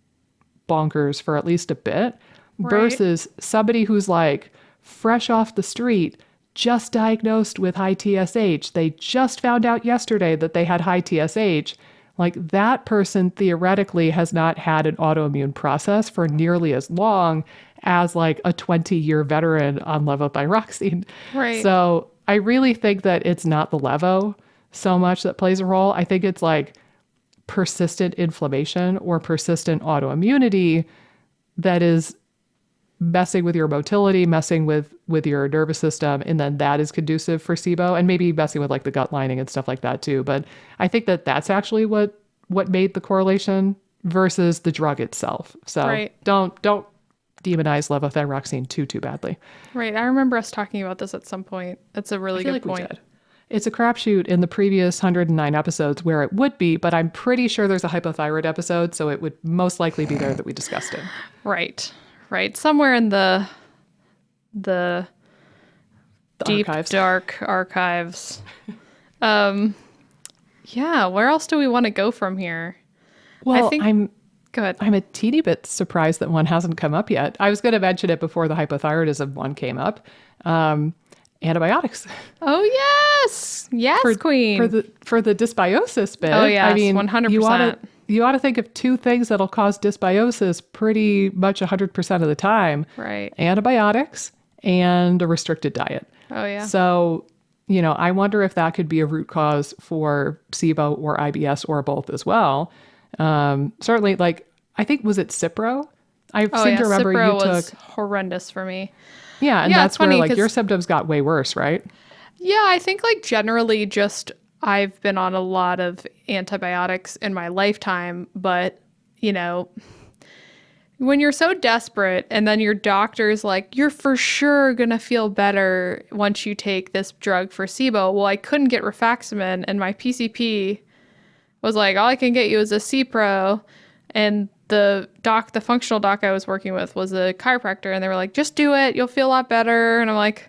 Speaker 1: bonkers for at least a bit, versus somebody who's like fresh off the street, just diagnosed with high TSH. They just found out yesterday that they had high TSH. Like that person theoretically has not had an autoimmune process for nearly as long as like a 20-year veteran on levothyroxine.
Speaker 2: Right.
Speaker 1: So I really think that it's not the levo so much that plays a role. I think it's like persistent inflammation or persistent autoimmunity that is messing with your motility, messing with your nervous system, and then that is conducive for SIBO, and maybe messing with like the gut lining and stuff like that too. But I think that that's actually what made the correlation versus the drug itself. So don't demonize levothyroxine too badly.
Speaker 2: Right. I remember us talking about this at some point. That's a really good point.
Speaker 1: it's a crapshoot in the previous 109 episodes where it would be, but I'm pretty sure there's a hypothyroid episode, so it would most likely be there that we discussed it.
Speaker 2: Right. Right. Somewhere in the deep,
Speaker 1: archives.
Speaker 2: dark archives. Yeah, where else do we want to go from here?
Speaker 1: Well,
Speaker 2: Go ahead.
Speaker 1: I'm a teeny bit surprised that one hasn't come up yet. I was going to mention it before the hypothyroidism one came up. Antibiotics.
Speaker 2: Oh, yes. Yes, queen.
Speaker 1: For the dysbiosis bit.
Speaker 2: Oh, yes,
Speaker 1: I mean,
Speaker 2: 100%.
Speaker 1: You ought to think of two things that'll cause dysbiosis pretty much 100% of the time.
Speaker 2: Right.
Speaker 1: Antibiotics and a restricted diet.
Speaker 2: Oh, yeah.
Speaker 1: So, I wonder if that could be a root cause for SIBO or IBS or both as well. Certainly, I think, was it Cipro? I seem to remember
Speaker 2: Cipro
Speaker 1: you
Speaker 2: was
Speaker 1: took.
Speaker 2: horrendous for me.
Speaker 1: Yeah, and
Speaker 2: Yeah,
Speaker 1: that's
Speaker 2: it's funny
Speaker 1: where
Speaker 2: 'cause-
Speaker 1: your symptoms got way worse, right?
Speaker 2: Yeah, I think generally just I've been on a lot of antibiotics in my lifetime, but when you're so desperate and then your doctor's like, you're for sure going to feel better once you take this drug for SIBO. Well, I couldn't get rifaximin and my PCP was like, all I can get you is a Cipro. And the functional doc I was working with was a chiropractor and they were like, just do it. You'll feel a lot better. And I'm like,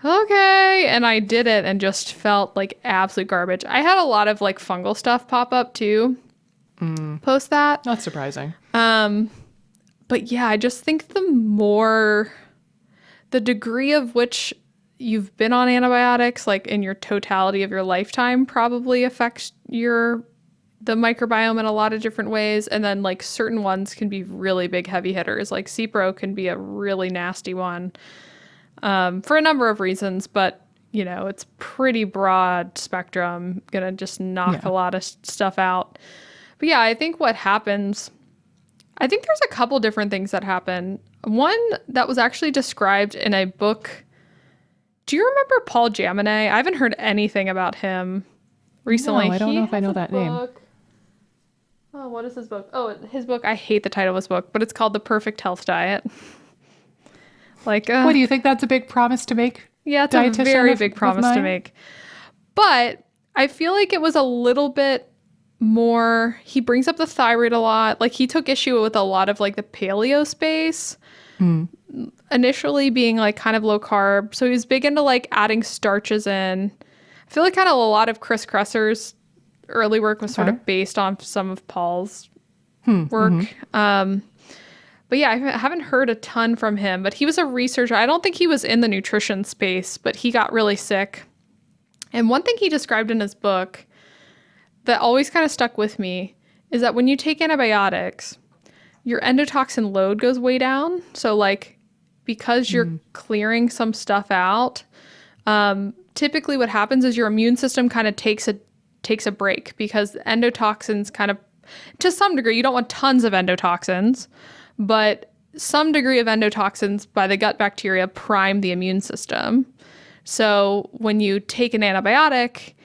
Speaker 2: okay. And I did it and just felt like absolute garbage. I had a lot of fungal stuff pop up too post that.
Speaker 1: Not surprising.
Speaker 2: But yeah, I just think the degree of which you've been on antibiotics, in your totality of your lifetime, probably affects the microbiome in a lot of different ways. And then certain ones can be really big heavy hitters. Cipro can be a really nasty one for a number of reasons, but it's pretty broad spectrum, gonna just knock a lot of stuff out. But yeah, I think what happens, I think there's a couple different things that happen. One that was actually described in a book. Do you remember Paul Jaminet? I haven't heard anything about him recently.
Speaker 1: No, I don't know if I know that name.
Speaker 2: Oh, what is his book? Oh, his book. I hate the title of his book, but it's called The Perfect Health Diet.
Speaker 1: What do you think that's a big promise to make?
Speaker 2: Yeah, it's a very big promise to make. But I feel like it was a little bit more, he brings up the thyroid a lot. He took issue with a lot of the paleo space. Initially being kind of low carb. So he was big into adding starches in. I feel kind of a lot of Chris Kresser's early work was sort of based on some of Paul's work. But yeah, I haven't heard a ton from him, but he was a researcher. I don't think he was in the nutrition space, but he got really sick. And one thing he described in his book that always kind of stuck with me is that when you take antibiotics, your endotoxin load goes way down. So because you're clearing some stuff out, typically what happens is your immune system kind of takes a break because endotoxins kind of, to some degree, you don't want tons of endotoxins, but some degree of endotoxins by the gut bacteria prime the immune system. So when you take an antibiotic,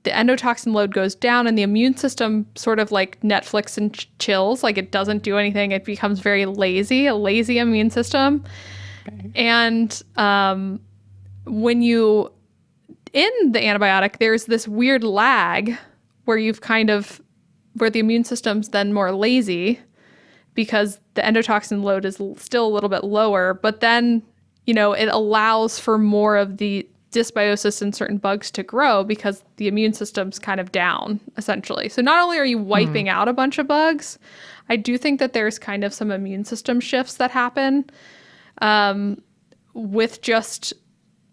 Speaker 2: the endotoxin load goes down and the immune system sort of Netflix and chills, it doesn't do anything. It becomes very lazy, a lazy immune system. Okay. And when you, in the antibiotic, there's this weird lag where where the immune system's then more lazy because the endotoxin load is still a little bit lower, but then, it allows for more of the dysbiosis in certain bugs to grow because the immune system's kind of down, essentially. So not only are you wiping out a bunch of bugs, I do think that there's kind of some immune system shifts that happen with just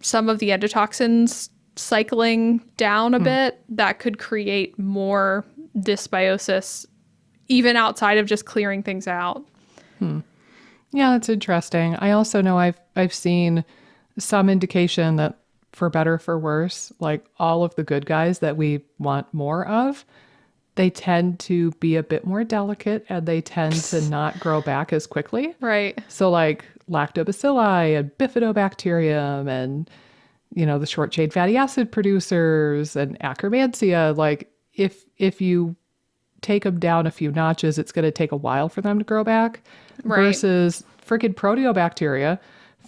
Speaker 2: some of the endotoxins cycling down a bit that could create more dysbiosis even outside of just clearing things out.
Speaker 1: Yeah, that's interesting. I also know I've seen some indication that for better or for worse, all of the good guys that we want more of, they tend to be a bit more delicate and they tend to not grow back as quickly.
Speaker 2: Right.
Speaker 1: So lactobacilli and bifidobacterium and, the short chain fatty acid producers and Akkermansia, if you take them down a few notches, it's going to take a while for them to grow back.
Speaker 2: Right.
Speaker 1: Versus freaking proteobacteria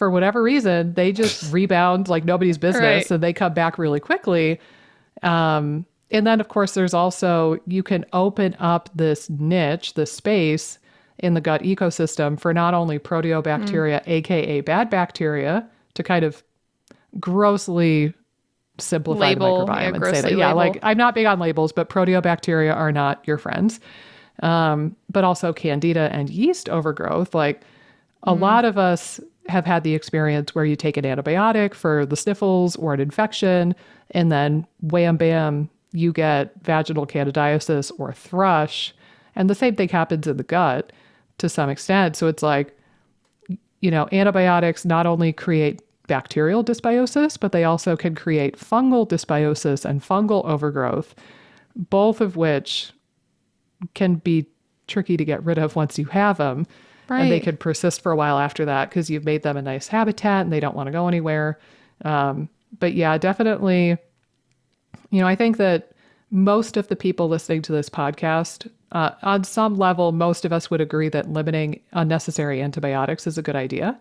Speaker 1: for whatever reason, they just rebound like nobody's business
Speaker 2: Right.
Speaker 1: and they come back really quickly. And then, of course, there's also, you can open up this niche, this space in the gut ecosystem for not only proteobacteria, aka bad bacteria, to kind of grossly simplify
Speaker 2: Label,
Speaker 1: the microbiome
Speaker 2: yeah,
Speaker 1: and say
Speaker 2: grossly
Speaker 1: that, yeah,
Speaker 2: label.
Speaker 1: like I'm not big on labels, but proteobacteria are not your friends. But also candida and yeast overgrowth. Like a lot of us have had the experience where you take an antibiotic for the sniffles or an infection, and then wham bam, you get vaginal candidiasis or thrush. And the same thing happens in the gut to some extent. So it's like, antibiotics not only create bacterial dysbiosis, but they also can create fungal dysbiosis and fungal overgrowth, both of which can be tricky to get rid of once you have them. And they
Speaker 2: Right.
Speaker 1: could persist for a while after that because you've made them a nice habitat and they don't want to go anywhere. But yeah, definitely, I think that most of the people listening to this podcast, on some level, most of us would agree that limiting unnecessary antibiotics is a good idea.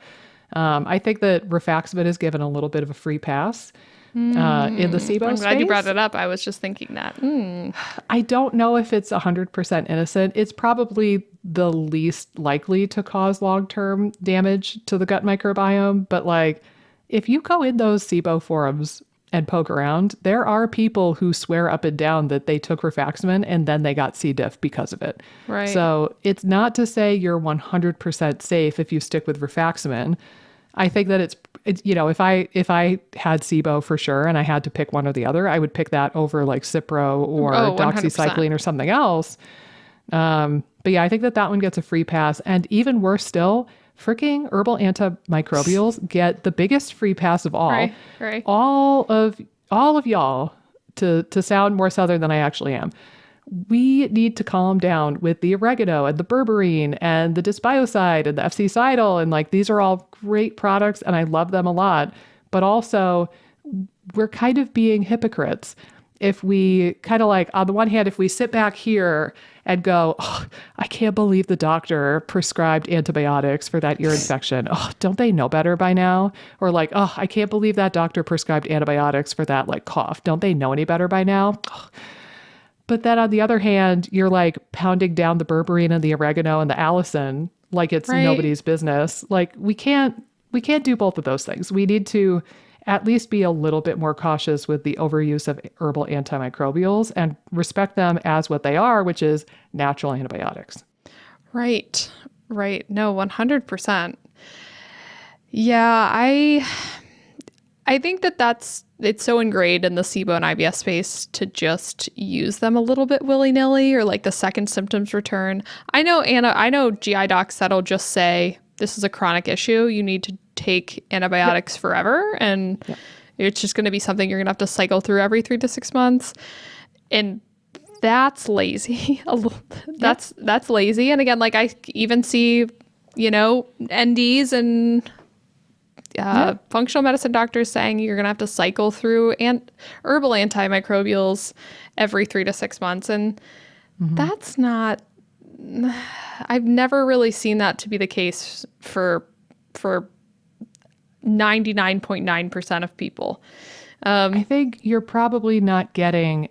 Speaker 1: I think that rifaximin is given a little bit of a free pass in the SIBO
Speaker 2: I'm glad you brought
Speaker 1: space.
Speaker 2: it up. I was just thinking that.
Speaker 1: I don't know if it's 100% innocent. It's probably the least likely to cause long-term damage to the gut microbiome. But like, if you go in those SIBO forums and poke around, there are people who swear up and down that they took rifaximin and then they got C. diff because of it.
Speaker 2: Right.
Speaker 1: So it's not to say you're 100% safe if you stick with rifaximin. I think that it's if I had SIBO for sure and I had to pick one or the other, I would pick that over like Cipro or
Speaker 2: Oh, 100%.
Speaker 1: doxycycline or something else. But yeah, I think that one gets a free pass. And even worse still, freaking herbal antimicrobials get the biggest free pass of all.
Speaker 2: Right. Right.
Speaker 1: All of y'all, to sound more southern than I actually am, we need to calm down with the oregano and the berberine and the dysbiocide and the FC-Cidal. And like, these are all great products and I love them a lot. But also, we're kind of being hypocrites if we kind of like, on the one hand, if we sit back here and go, oh, I can't believe the doctor prescribed antibiotics for that ear infection. Oh, don't they know better by now? Or like, oh, I can't believe that doctor prescribed antibiotics for that like cough. Don't they know any better by now? Oh. But then on the other hand, you're like pounding down the berberine and the oregano and the allicin like it's
Speaker 2: Right.
Speaker 1: nobody's business. Like we can't do both of those things. We need to at least be a little bit more cautious with the overuse of herbal antimicrobials and respect them as what they are, which is natural antibiotics.
Speaker 2: Right. Right. No, 100%. Yeah, I think it's so ingrained in the SIBO and IBS space to just use them a little bit willy-nilly or like the second symptoms return. I know GI docs that'll just say this is a chronic issue. You need to take antibiotics forever and it's just going to be something you're going to have to cycle through every 3 to 6 months. And that's lazy. That's lazy. And again, like I even see, NDs and functional medicine doctors saying you're going to have to cycle through herbal antimicrobials every 3 to 6 months. And that's not, I've never really seen that to be the case for 99.9% of people.
Speaker 1: I think you're probably not getting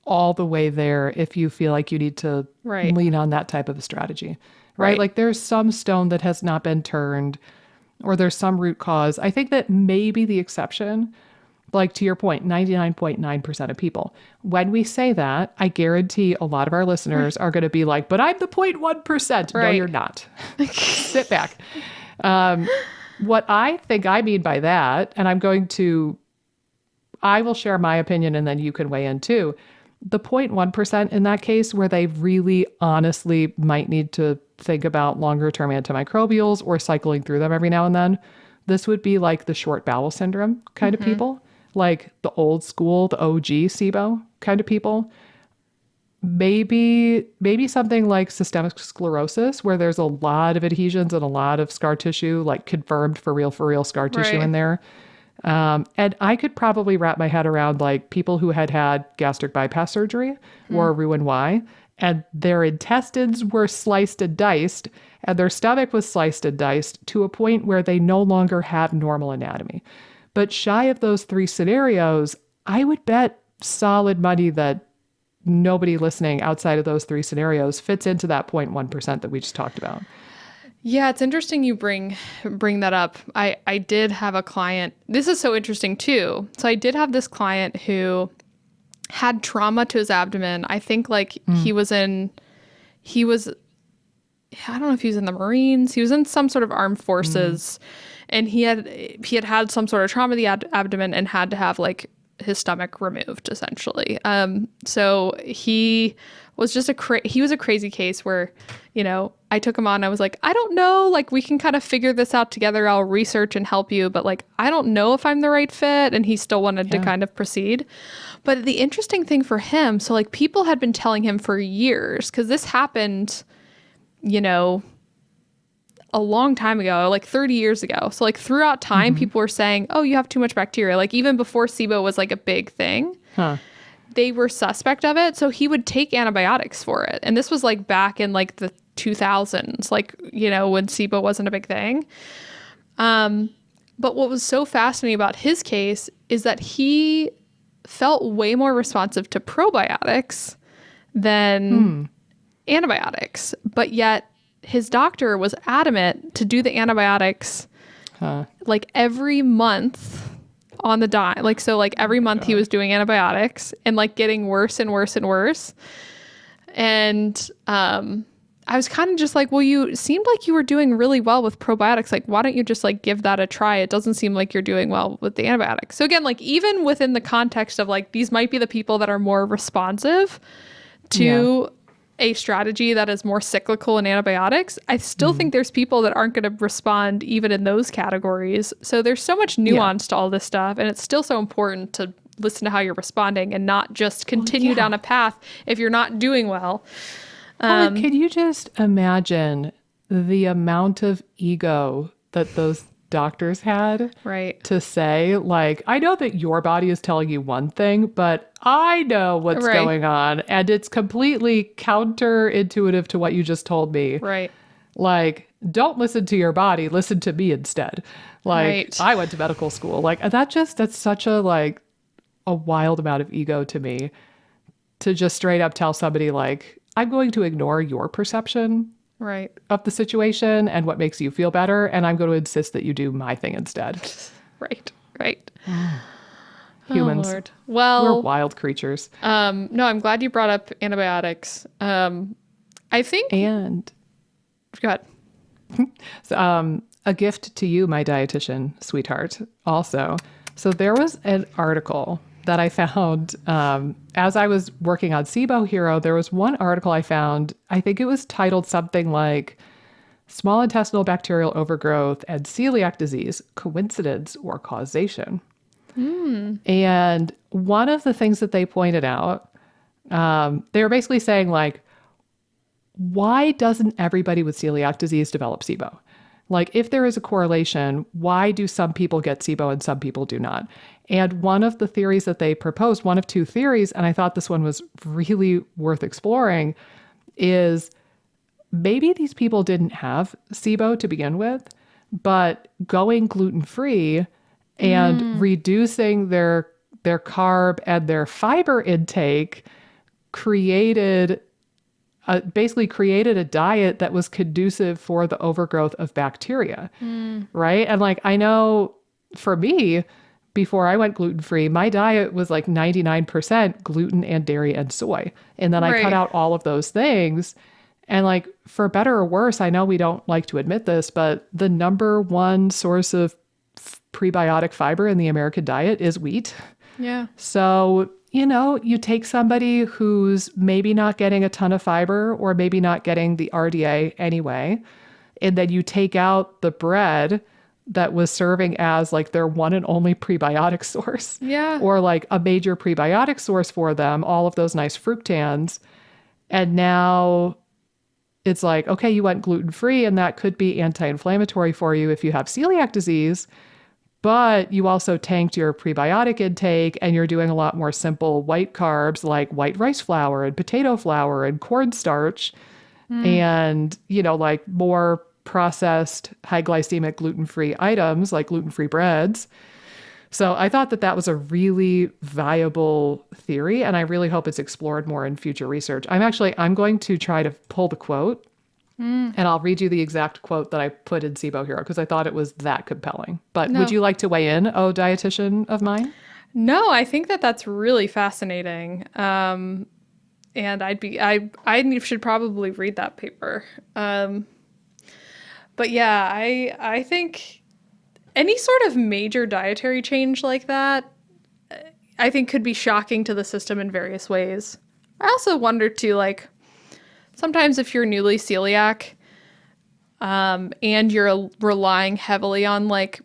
Speaker 1: all the way there if you feel like you need to
Speaker 2: Right.
Speaker 1: lean on that type of a strategy, right?
Speaker 2: Right.
Speaker 1: Like there's some stone that has not been turned or there's some root cause. I think that may be the exception. Like to your point, 99.9% of people. When we say that, I guarantee a lot of our listeners are going to be like, but I'm the 0.1%. No,
Speaker 2: Right.
Speaker 1: you're not. Sit back. What I think I mean by that, and I will share my opinion and then you can weigh in too. The 0.1% in that case where they really honestly might need to think about longer term antimicrobials or cycling through them every now and then, this would be like the short bowel syndrome kind of people, like the old school, the OG SIBO kind of people. Maybe something like systemic sclerosis where there's a lot of adhesions and a lot of scar tissue, like confirmed for real scar tissue
Speaker 2: Right.
Speaker 1: in there. And I could probably wrap my head around like people who had had gastric bypass surgery or Roux-en-Y, and their intestines were sliced and diced, and their stomach was sliced and diced to a point where they no longer have normal anatomy. But shy of those three scenarios, I would bet solid money that nobody listening outside of those three scenarios fits into that 0.1% that we just talked about.
Speaker 2: Yeah, it's interesting you bring that up. I did have a client. This is so interesting too. So I did have this client who had trauma to his abdomen. I think like he was I don't know if he was in the Marines. He was in some sort of armed forces, and he had some sort of trauma to the abdomen and had to have like his stomach removed essentially. So he was just he was a crazy case where, you know, I took him on. I was like, I don't know, like we can kind of figure this out together. I'll research and help you, but like I don't know if I'm the right fit. And he still wanted to kind of proceed. But the interesting thing for him, so like people had been telling him for years, because this happened, you know, a long time ago, like 30 years ago. So like throughout time, people were saying, oh, you have too much bacteria. Like even before SIBO was like a big thing, they were suspect of it. So he would take antibiotics for it. And this was like back in like the 2000s, like, you know, when SIBO wasn't a big thing. But what was so fascinating about his case is that he felt way more responsive to probiotics than antibiotics. But yet his doctor was adamant to do the antibiotics like every month on the dime. Like, so like every month he was doing antibiotics and like getting worse and worse and worse. And I was kind of just like, well, you seemed like you were doing really well with probiotics. Like, why don't you just like give that a try? It doesn't seem like you're doing well with the antibiotics. So again, like even within the context of like, these might be the people that are more responsive to a strategy that is more cyclical in antibiotics, I still think there's people that aren't going to respond even in those categories. So there's so much nuance to all this stuff. And it's still so important to listen to how you're responding and not just continue down a path if you're not doing well.
Speaker 1: Can you just imagine the amount of ego that those doctors had to say, like, I know that your body is telling you one thing, but I know what's going on, and it's completely counterintuitive to what you just told me. Like, don't listen to your body, listen to me instead. Like, I went to medical school. Like, that's such a, like, a wild amount of ego to me to just straight up tell somebody, like, I'm going to ignore your perception of the situation and what makes you feel better, and I'm going to insist that you do my thing instead. Humans.
Speaker 2: Oh, Lord. Well,
Speaker 1: we're wild creatures.
Speaker 2: No, I'm glad you brought up antibiotics. I think...
Speaker 1: And...
Speaker 2: Go ahead.
Speaker 1: So, a gift to you, my dietitian sweetheart, also. So there was an article that I found as I was working on SIBO Hero. There was one article I found, I think it was titled something like Small Intestinal Bacterial Overgrowth and Celiac Disease, Coincidence or Causation? And one of the things that they pointed out, they were basically saying, like, why doesn't everybody with celiac disease develop SIBO? Like, if there is a correlation, why do some people get SIBO and some people do not? And one of the theories that they proposed, one of two theories, and I thought this one was really worth exploring, is maybe these people didn't have SIBO to begin with, but going gluten-free and reducing their carb and their fiber intake basically created a diet that was conducive for the overgrowth of bacteria, right? And like, I know for me, before I went gluten-free, my diet was like 99% gluten and dairy and soy. And then I cut out all of those things. And like, for better or worse, I know we don't like to admit this, but the number one source of prebiotic fiber in the American diet is wheat.
Speaker 2: Yeah.
Speaker 1: So, you know, you take somebody who's maybe not getting a ton of fiber or maybe not getting the RDA anyway, and then you take out the bread that was serving as like their one and only prebiotic source.
Speaker 2: Yeah.
Speaker 1: Or like a major prebiotic source for them, all of those nice fructans. And now it's like, okay, you went gluten-free and that could be anti-inflammatory for you if you have celiac disease. but you also tanked your prebiotic intake and you're doing a lot more simple white carbs like white rice flour and potato flour and cornstarch and, like more processed high glycemic gluten-free items like gluten-free breads. So I thought that that was a really viable theory, and I really hope it's explored more in future research. I'm going to try to pull the quote, and I'll read you the exact quote that I put in SIBO Hero because I thought it was that compelling. But would
Speaker 2: No.
Speaker 1: you like to weigh in, oh dietitian of mine?
Speaker 2: No, I think that that's really fascinating. And I should probably read that paper. But yeah, I think any sort of major dietary change like that, I think could be shocking to the system in various ways. I also wonder too, like, sometimes if you're newly celiac, and you're relying heavily on like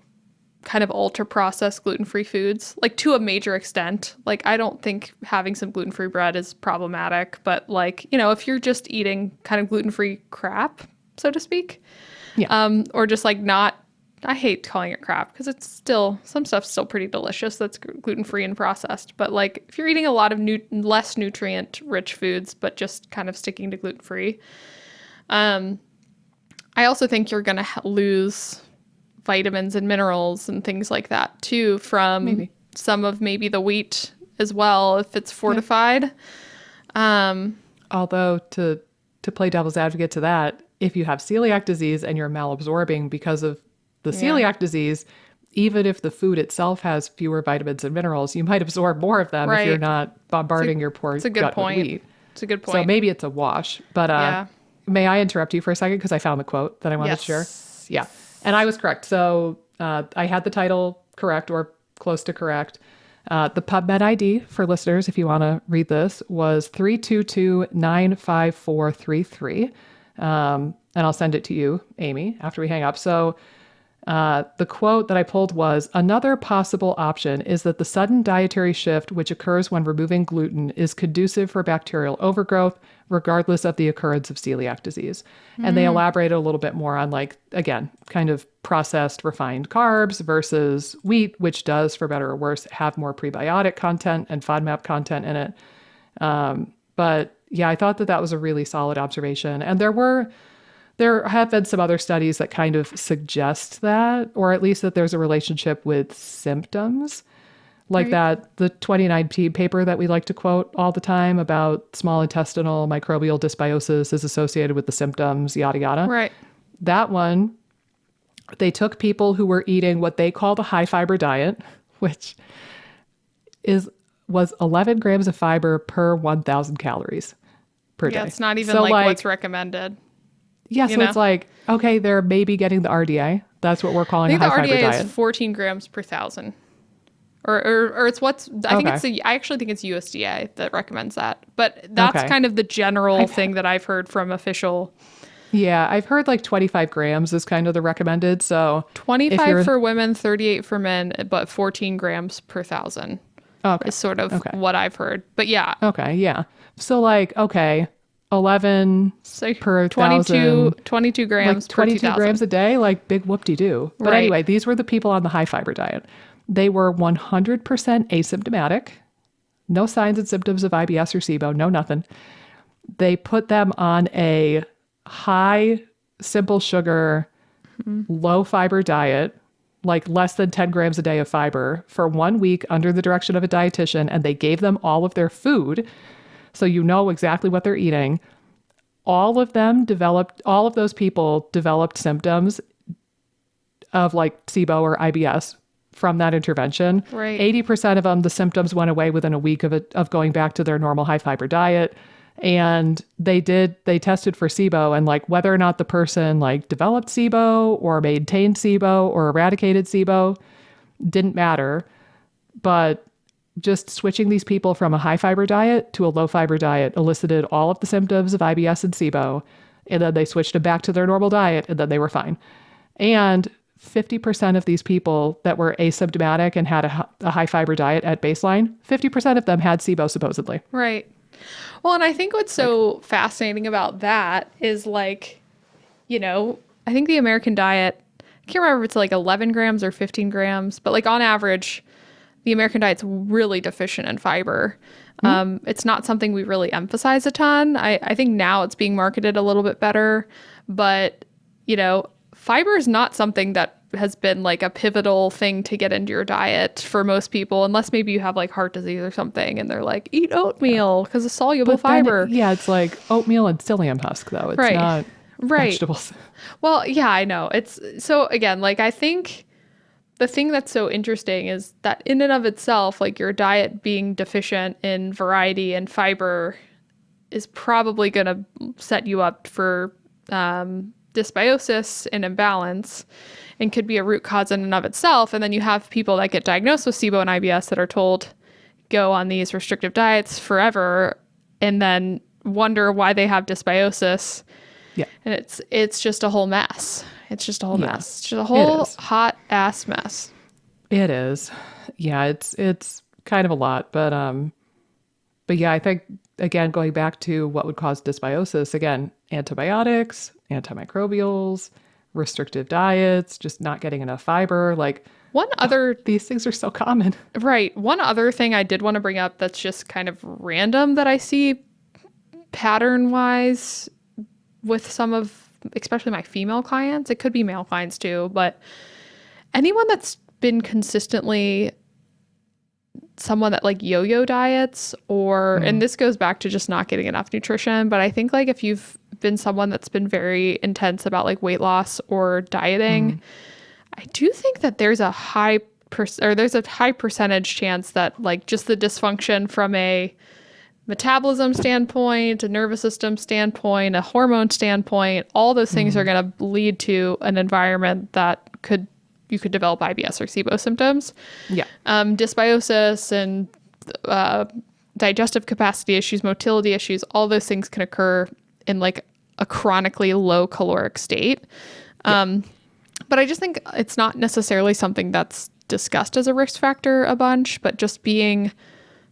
Speaker 2: kind of ultra processed gluten-free foods, like to a major extent, like I don't think having some gluten-free bread is problematic, but like, if you're just eating kind of gluten-free crap, so to speak,
Speaker 1: Yeah.
Speaker 2: or just like not, I hate calling it crap because it's still, some stuff's still pretty delicious that's gluten-free and processed, but like if you're eating a lot of less nutrient rich foods but just kind of sticking to gluten-free, I also think you're going to lose vitamins and minerals and things like that too from
Speaker 1: Maybe.
Speaker 2: some of maybe the wheat as well if it's fortified.
Speaker 1: Although to play devil's advocate to that, if you have celiac disease and you're malabsorbing because of the celiac disease, even if the food itself has fewer vitamins and minerals, you might absorb more of them if you're
Speaker 2: Right.
Speaker 1: not bombarding your poor
Speaker 2: It's a good
Speaker 1: gut with
Speaker 2: point.
Speaker 1: wheat.
Speaker 2: It's a good
Speaker 1: So
Speaker 2: point.
Speaker 1: maybe it's a wash. But
Speaker 2: Yeah.
Speaker 1: may I interrupt you for a second because I found the quote that I wanted to share?
Speaker 2: Yes.
Speaker 1: Yeah. And I was correct. So I had the title correct or close to correct. The PubMed ID for listeners, if you want to read this, was 322-95433. And I'll send it to you, Amy, after we hang up. So the quote that I pulled was, another possible option is that the sudden dietary shift which occurs when removing gluten is conducive for bacterial overgrowth, regardless of the occurrence of celiac disease. And they elaborated a little bit more on, like, again, kind of processed refined carbs versus wheat, which does, for better or worse, have more prebiotic content and FODMAP content in it. But yeah, I thought that that was a really solid observation. And there have been some other studies that kind of suggest that, or at least that there's a relationship with symptoms, like
Speaker 2: Right.
Speaker 1: the 2019 paper that we like to quote all the time about small intestinal microbial dysbiosis is associated with the symptoms, yada, yada.
Speaker 2: Right.
Speaker 1: That one, they took people who were eating what they call the high fiber diet, which was 11 grams of fiber per 1,000 calories per
Speaker 2: Yeah,
Speaker 1: day.
Speaker 2: it's not even
Speaker 1: So
Speaker 2: like what's recommended.
Speaker 1: yeah,
Speaker 2: You
Speaker 1: so
Speaker 2: know?
Speaker 1: it's like, okay, they're maybe getting the RDA. That's what we're
Speaker 2: I
Speaker 1: calling a
Speaker 2: think the
Speaker 1: high fiber
Speaker 2: RDA
Speaker 1: diet.
Speaker 2: is 14 grams per thousand. Or it's what's, I think
Speaker 1: Okay.
Speaker 2: I actually think it's USDA that recommends that. But that's
Speaker 1: Okay.
Speaker 2: kind of the general
Speaker 1: I've,
Speaker 2: thing that I've heard from official.
Speaker 1: yeah, I've heard like 25 grams is kind of the recommended. So if
Speaker 2: 25
Speaker 1: you're,
Speaker 2: for women, 38 for men, but 14 grams per thousand
Speaker 1: okay,
Speaker 2: is sort of
Speaker 1: okay,
Speaker 2: what I've heard. But yeah,
Speaker 1: okay, yeah. So like, okay, 11
Speaker 2: so
Speaker 1: per
Speaker 2: 22,
Speaker 1: thousand,
Speaker 2: 22 grams
Speaker 1: like
Speaker 2: per
Speaker 1: 22 grams
Speaker 2: 2,000.
Speaker 1: a day, like big whoop-de-doo. But
Speaker 2: Right.
Speaker 1: anyway, these were the people on the high fiber diet. They were 100% asymptomatic, no signs and symptoms of IBS or SIBO, no nothing. They put them on a high simple sugar, low fiber diet, like less than 10 grams a day of fiber for 1 week under the direction of a dietitian. And they gave them all of their food. So you know exactly what they're eating. All of those people developed symptoms of like SIBO or IBS from that intervention.
Speaker 2: Right.
Speaker 1: 80% of them, the symptoms went away within a week of going back to their normal high fiber diet. And they tested for SIBO, and like whether or not the person like developed SIBO or maintained SIBO or eradicated SIBO didn't matter. But just switching these people from a high fiber diet to a low fiber diet elicited all of the symptoms of IBS and SIBO. And then they switched them back to their normal diet, and then they were fine. And 50% of these people that were asymptomatic and had a high fiber diet at baseline, 50% of them had SIBO supposedly.
Speaker 2: Right. Well, and I think what's so fascinating about that is like, I think the American diet can't remember if it's like 11 grams or 15 grams, but like on average, the American diet's really deficient in fiber. It's not something we really emphasize a ton. I think now it's being marketed a little bit better, but fiber is not something that has been like a pivotal thing to get into your diet for most people, unless maybe you have like heart disease or something and they're like, eat oatmeal because of soluble fiber.
Speaker 1: It's like oatmeal and psyllium husk though. It's not vegetables.
Speaker 2: Well, yeah, I know. It's so again, like I think the thing that's so interesting is that in and of itself, like your diet being deficient in variety and fiber is probably going to set you up for dysbiosis and imbalance, and could be a root cause in and of itself. And then you have people that get diagnosed with SIBO and IBS that are told go on these restrictive diets forever and then wonder why they have dysbiosis.
Speaker 1: Yeah.
Speaker 2: And it's just a whole mess. It's just a whole mess. It's just a whole hot ass mess.
Speaker 1: It is. Yeah, it's kind of a lot, but yeah, I think again going back to what would cause dysbiosis, again, antibiotics, antimicrobials, restrictive diets, just not getting enough fiber, like these things are so common.
Speaker 2: Right. One other thing I did want to bring up that's just kind of random that I see pattern wise with some of, especially my female clients, it could be male clients too, but anyone that's been consistently someone that like yo-yo diets or, and this goes back to just not getting enough nutrition, but I think like if you've been someone that's been very intense about like weight loss or dieting, I do think that there's a high percentage chance that like just the dysfunction from a metabolism standpoint, a nervous system standpoint, a hormone standpoint, all those things are going to lead to an environment that you could develop IBS or SIBO symptoms.
Speaker 1: Yeah.
Speaker 2: Dysbiosis and digestive capacity issues, motility issues, all those things can occur in like a chronically low caloric state. But I just think it's not necessarily something that's discussed as a risk factor a bunch, but just being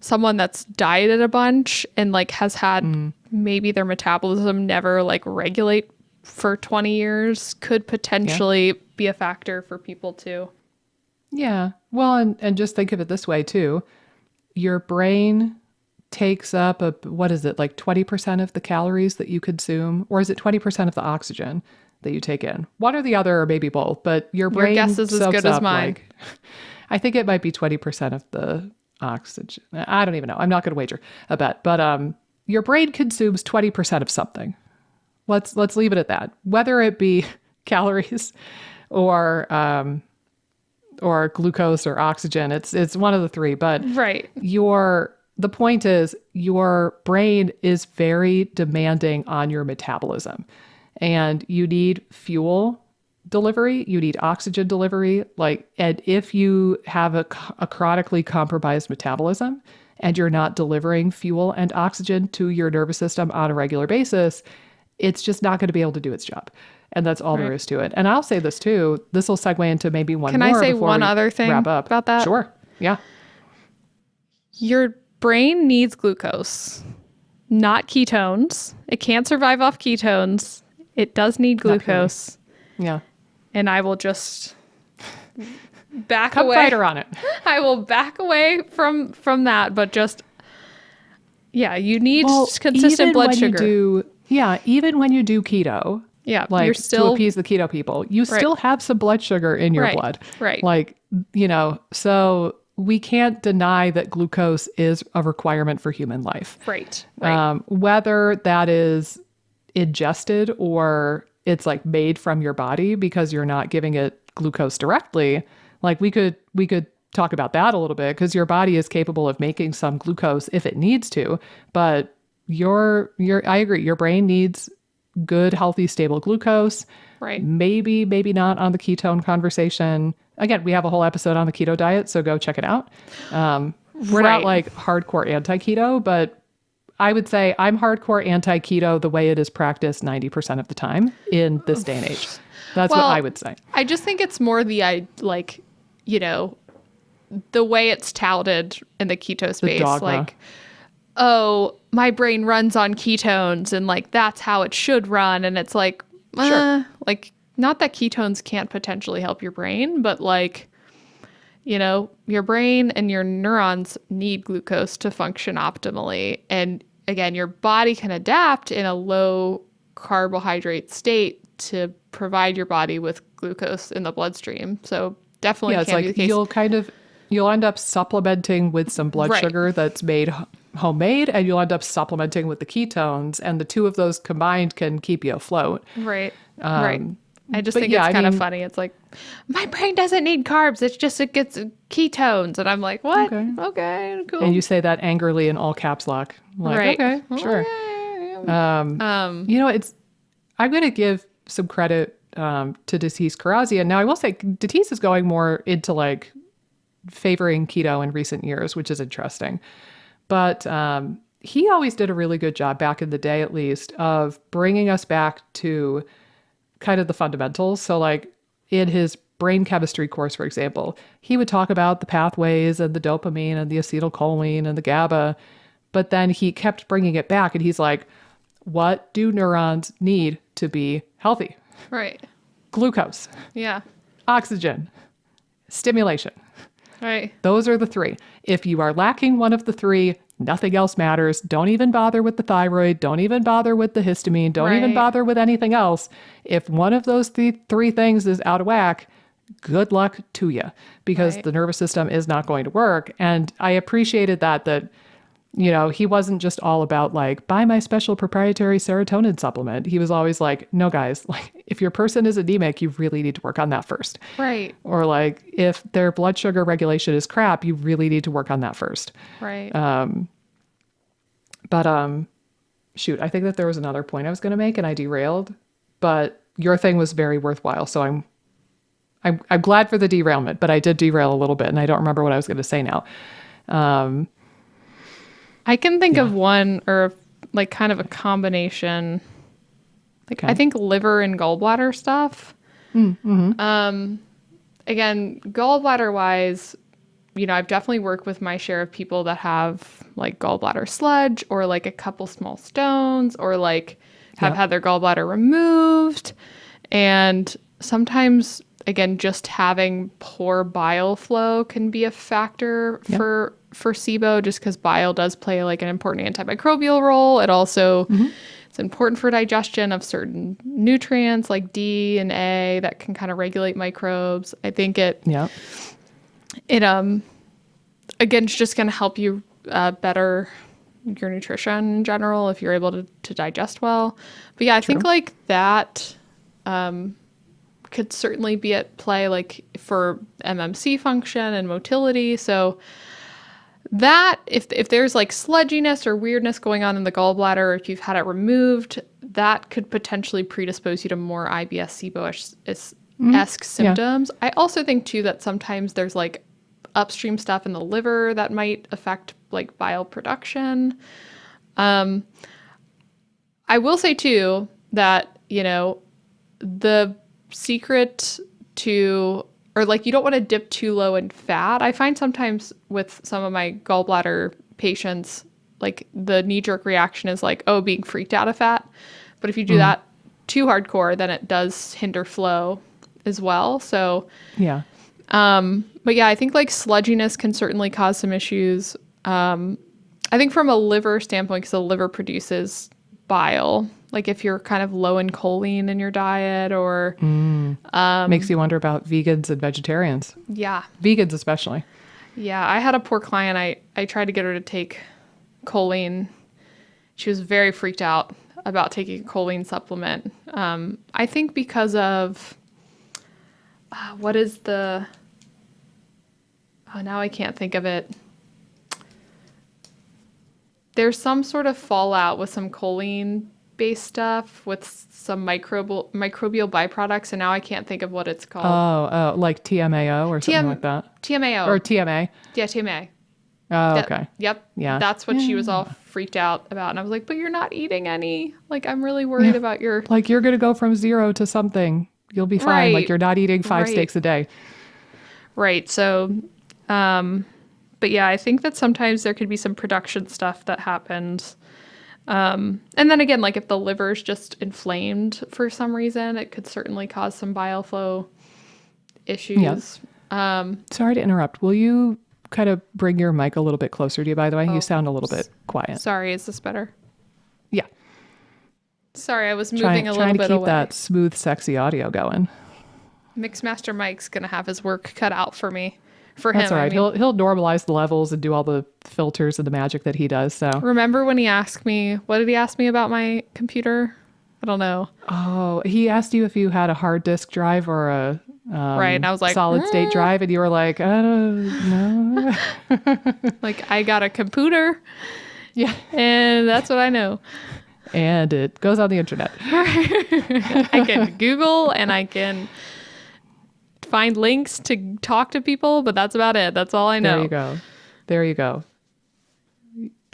Speaker 2: someone that's dieted a bunch and like has had maybe their metabolism never like regulate for 20 years could potentially be a factor for people too.
Speaker 1: Yeah. Well, and just think of it this way too. Your brain takes up what is it, like 20% of the calories that you consume, or is it 20% of the oxygen that you take in? One or the other, or maybe both, but your brain
Speaker 2: guess is as good as mine.
Speaker 1: I think it might be 20% of the oxygen. I don't even know. I'm not going to wager a bet, but your brain consumes 20% of something. Let's leave it at that. Whether it be calories or glucose or oxygen, it's one of the three. But
Speaker 2: right.
Speaker 1: The point is your brain is very demanding on your metabolism, and you need fuel delivery, you need oxygen delivery. And if you have a chronically compromised metabolism and you're not delivering fuel and oxygen to your nervous system on a regular basis, it's just not going to be able to do its job. And that's all there is to it. And I'll say this too. This will segue into maybe one more.
Speaker 2: Can I say one other thing about that?
Speaker 1: Sure. Yeah.
Speaker 2: Your brain needs glucose, not ketones. It can't survive off ketones. It does need glucose.
Speaker 1: Yeah.
Speaker 2: And I will just back
Speaker 1: Come
Speaker 2: away.
Speaker 1: fighter on it.
Speaker 2: I will back away from that, but just, you need consistent blood sugar.
Speaker 1: Even when you do keto,
Speaker 2: you're still
Speaker 1: to appease the keto people, you still have some blood sugar in your blood.
Speaker 2: Right.
Speaker 1: So we can't deny that glucose is a requirement for human life.
Speaker 2: Right.
Speaker 1: Whether that is ingested or it's like made from your body because you're not giving it glucose directly. Like we could talk about that a little bit, because your body is capable of making some glucose if it needs to, but I agree, your brain needs good, healthy, stable glucose.
Speaker 2: Right.
Speaker 1: Maybe not on the ketone conversation. Again, we have a whole episode on the keto diet, so go check it out. We're not like hardcore anti-keto, but I would say I'm hardcore anti-keto the way it is practiced 90% of the time in this day and age. That's what I would say.
Speaker 2: I just think it's more the way it's touted in the keto space. Like, oh, my brain runs on ketones and like that's how it should run. And it's like, not that ketones can't potentially help your brain, but like, your brain and your neurons need glucose to function optimally. And again, your body can adapt in a low carbohydrate state to provide your body with glucose in the bloodstream. So definitely
Speaker 1: Yeah, it's
Speaker 2: can be the
Speaker 1: like
Speaker 2: case.
Speaker 1: you'll end up supplementing with some blood
Speaker 2: Right.
Speaker 1: sugar that's made homemade, and you'll end up supplementing with the ketones, and the two of those combined can keep you afloat.
Speaker 2: Right. Right. I just
Speaker 1: But
Speaker 2: think
Speaker 1: yeah,
Speaker 2: it's
Speaker 1: I
Speaker 2: kind of
Speaker 1: mean,
Speaker 2: funny. It's like, my brain doesn't need carbs. It's just it gets ketones. And I'm like, what?
Speaker 1: okay.
Speaker 2: Okay,
Speaker 1: And
Speaker 2: cool.
Speaker 1: you say that angrily in all caps lock. Like,
Speaker 2: Right.
Speaker 1: okay, sure.
Speaker 2: Okay.
Speaker 1: It's I'm going to give some credit to Datis Karazian. Now, I will say Datis is going more into like favoring keto in recent years, which is interesting. But he always did a really good job back in the day, at least, of bringing us back to kind of the fundamentals. So, like in his brain chemistry course, for example, he would talk about the pathways and the dopamine and the acetylcholine and the GABA, but then he kept bringing it back and he's like, what do neurons need to be healthy?
Speaker 2: Right.
Speaker 1: Glucose,
Speaker 2: Yeah.
Speaker 1: oxygen, stimulation.
Speaker 2: Right.
Speaker 1: Those are the three. If you are lacking one of the three, nothing else matters. Don't even bother with the thyroid. Don't even bother with the histamine. Don't even
Speaker 2: Right.
Speaker 1: bother with anything else. If one of those three things is out of whack, good luck to you because
Speaker 2: Right.
Speaker 1: the nervous system is not going to work. And I appreciated that he wasn't just all about like, buy my special proprietary serotonin supplement. He was always like, no, guys, like if your person is anemic, you really need to work on that first.
Speaker 2: Right.
Speaker 1: Or like if their blood sugar regulation is crap, you really need to work on that first.
Speaker 2: Right.
Speaker 1: But shoot, I think that there was another point I was going to make and I derailed, but your thing was very worthwhile. So I'm glad for the derailment, but I did derail a little bit and I don't remember what I was going to say now.
Speaker 2: I can think
Speaker 1: Yeah.
Speaker 2: of one or like kind of a combination. Like
Speaker 1: Okay.
Speaker 2: I think liver and gallbladder stuff. Again, gallbladder wise, I've definitely worked with my share of people that have like gallbladder sludge or like a couple small stones or like have
Speaker 1: Yeah.
Speaker 2: had their gallbladder removed. And sometimes, again, just having poor bile flow can be a factor
Speaker 1: Yeah.
Speaker 2: for SIBO just because bile does play like an important antimicrobial role. It also it's important for digestion of certain nutrients like D and A that can kind of regulate microbes. I think
Speaker 1: Yeah.
Speaker 2: it again it's just going to help you better your nutrition in general if you're able to digest well. But yeah, I think
Speaker 1: True.
Speaker 2: like that could certainly be at play like for MMC function and motility. So that if there's like sludginess or weirdness going on in the gallbladder, or if you've had it removed, that could potentially predispose you to more IBS SIBO-esque symptoms. I also think too that sometimes there's like upstream stuff in the liver that might affect like bile production. I will say too that, the secret to, or like you don't want to dip too low in fat. I find sometimes with some of my gallbladder patients, like the knee-jerk reaction is like, oh, being freaked out of fat. But if you do that too hardcore, then it does hinder flow as well. So,
Speaker 1: Yeah.
Speaker 2: but yeah, I think like sludginess can certainly cause some issues. I think from a liver standpoint, because the liver produces bile, like if you're kind of low in choline in your diet or
Speaker 1: Makes you wonder about vegans and vegetarians.
Speaker 2: yeah.
Speaker 1: Vegans especially.
Speaker 2: Yeah, I had a poor client. I tried to get her to take choline. She was very freaked out about taking a choline supplement. I think because of what is the, oh, now I can't think of it. There's some sort of fallout with some choline based stuff with some microbial byproducts, and now I can't think of what it's called.
Speaker 1: Oh, like TMAO or something like that.
Speaker 2: TMAO.
Speaker 1: Or TMA.
Speaker 2: Yeah, TMA.
Speaker 1: Oh,
Speaker 2: That-
Speaker 1: okay.
Speaker 2: Yep.
Speaker 1: Yeah.
Speaker 2: That's what she was all freaked out about. And I was like, but you're not eating any. Like, I'm really worried about your.
Speaker 1: Like you're going to go from 0 to something. You'll be fine. Like
Speaker 2: Right.
Speaker 1: you're not eating 5
Speaker 2: Right.
Speaker 1: steaks a day.
Speaker 2: Right. So, but yeah, I think that sometimes there could be some production stuff that happens. And then again, like if the liver's just inflamed for some reason, it could certainly cause some bile flow issues.
Speaker 1: Sorry to interrupt. Will you kind of bring your mic a little bit closer to you, by the way? You sound a little bit quiet.
Speaker 2: Sorry, is this better?
Speaker 1: Yeah.
Speaker 2: Sorry, I was moving a little
Speaker 1: trying to
Speaker 2: bit
Speaker 1: keep
Speaker 2: away.
Speaker 1: that smooth, sexy audio going.
Speaker 2: Mixmaster Mike's gonna have his work cut out for me. For
Speaker 1: That's
Speaker 2: him,
Speaker 1: all right.
Speaker 2: I mean.
Speaker 1: He'll normalize the levels and do all the filters and the magic that he does. So
Speaker 2: Remember when he asked me, what did he ask me about my computer? I don't know.
Speaker 1: oh, he asked you if you had a hard disk drive or a
Speaker 2: Right, and I was like,
Speaker 1: solid state drive, and you were like, I don't know.
Speaker 2: Like, I got a computer,
Speaker 1: Yeah,
Speaker 2: and that's what I know.
Speaker 1: and it goes on the internet.
Speaker 2: I can Google and I can find links to talk to people, but that's about it. That's all I know.
Speaker 1: There you go. There you go.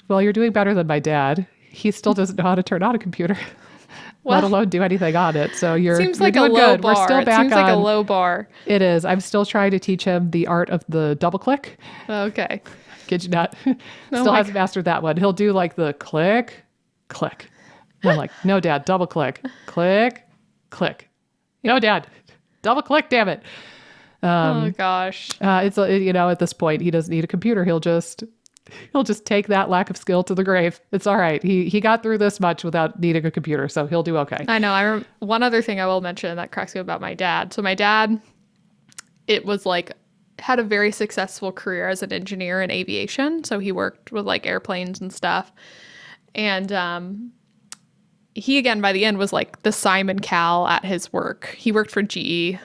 Speaker 1: Well, you're doing better than my dad. He still doesn't know how to turn on a computer,
Speaker 2: Well,
Speaker 1: let alone do anything on it. So
Speaker 2: seems
Speaker 1: you're
Speaker 2: like a
Speaker 1: doing
Speaker 2: low
Speaker 1: good. We're
Speaker 2: bar.
Speaker 1: still
Speaker 2: It
Speaker 1: back
Speaker 2: seems like a
Speaker 1: on-
Speaker 2: low bar.
Speaker 1: It is. I'm still trying to teach him the art of the double click.
Speaker 2: Okay.
Speaker 1: Kid you not.
Speaker 2: Oh
Speaker 1: Still
Speaker 2: my
Speaker 1: hasn't mastered that one. He'll do like the click, click. And I'm like, no, Dad, double click, click, click. No, Dad, double click, damn it.
Speaker 2: Oh gosh.
Speaker 1: At this point, he doesn't need a computer. He'll just take that lack of skill to the grave. It's all right. He got through this much without needing a computer, so he'll do okay.
Speaker 2: I know. One other thing I will mention that cracks me up about my dad. So my dad, it was like had a very successful career as an engineer in aviation. So he worked with like airplanes and stuff. And he again by the end was like the Simon Cowell at his work. He worked for GE.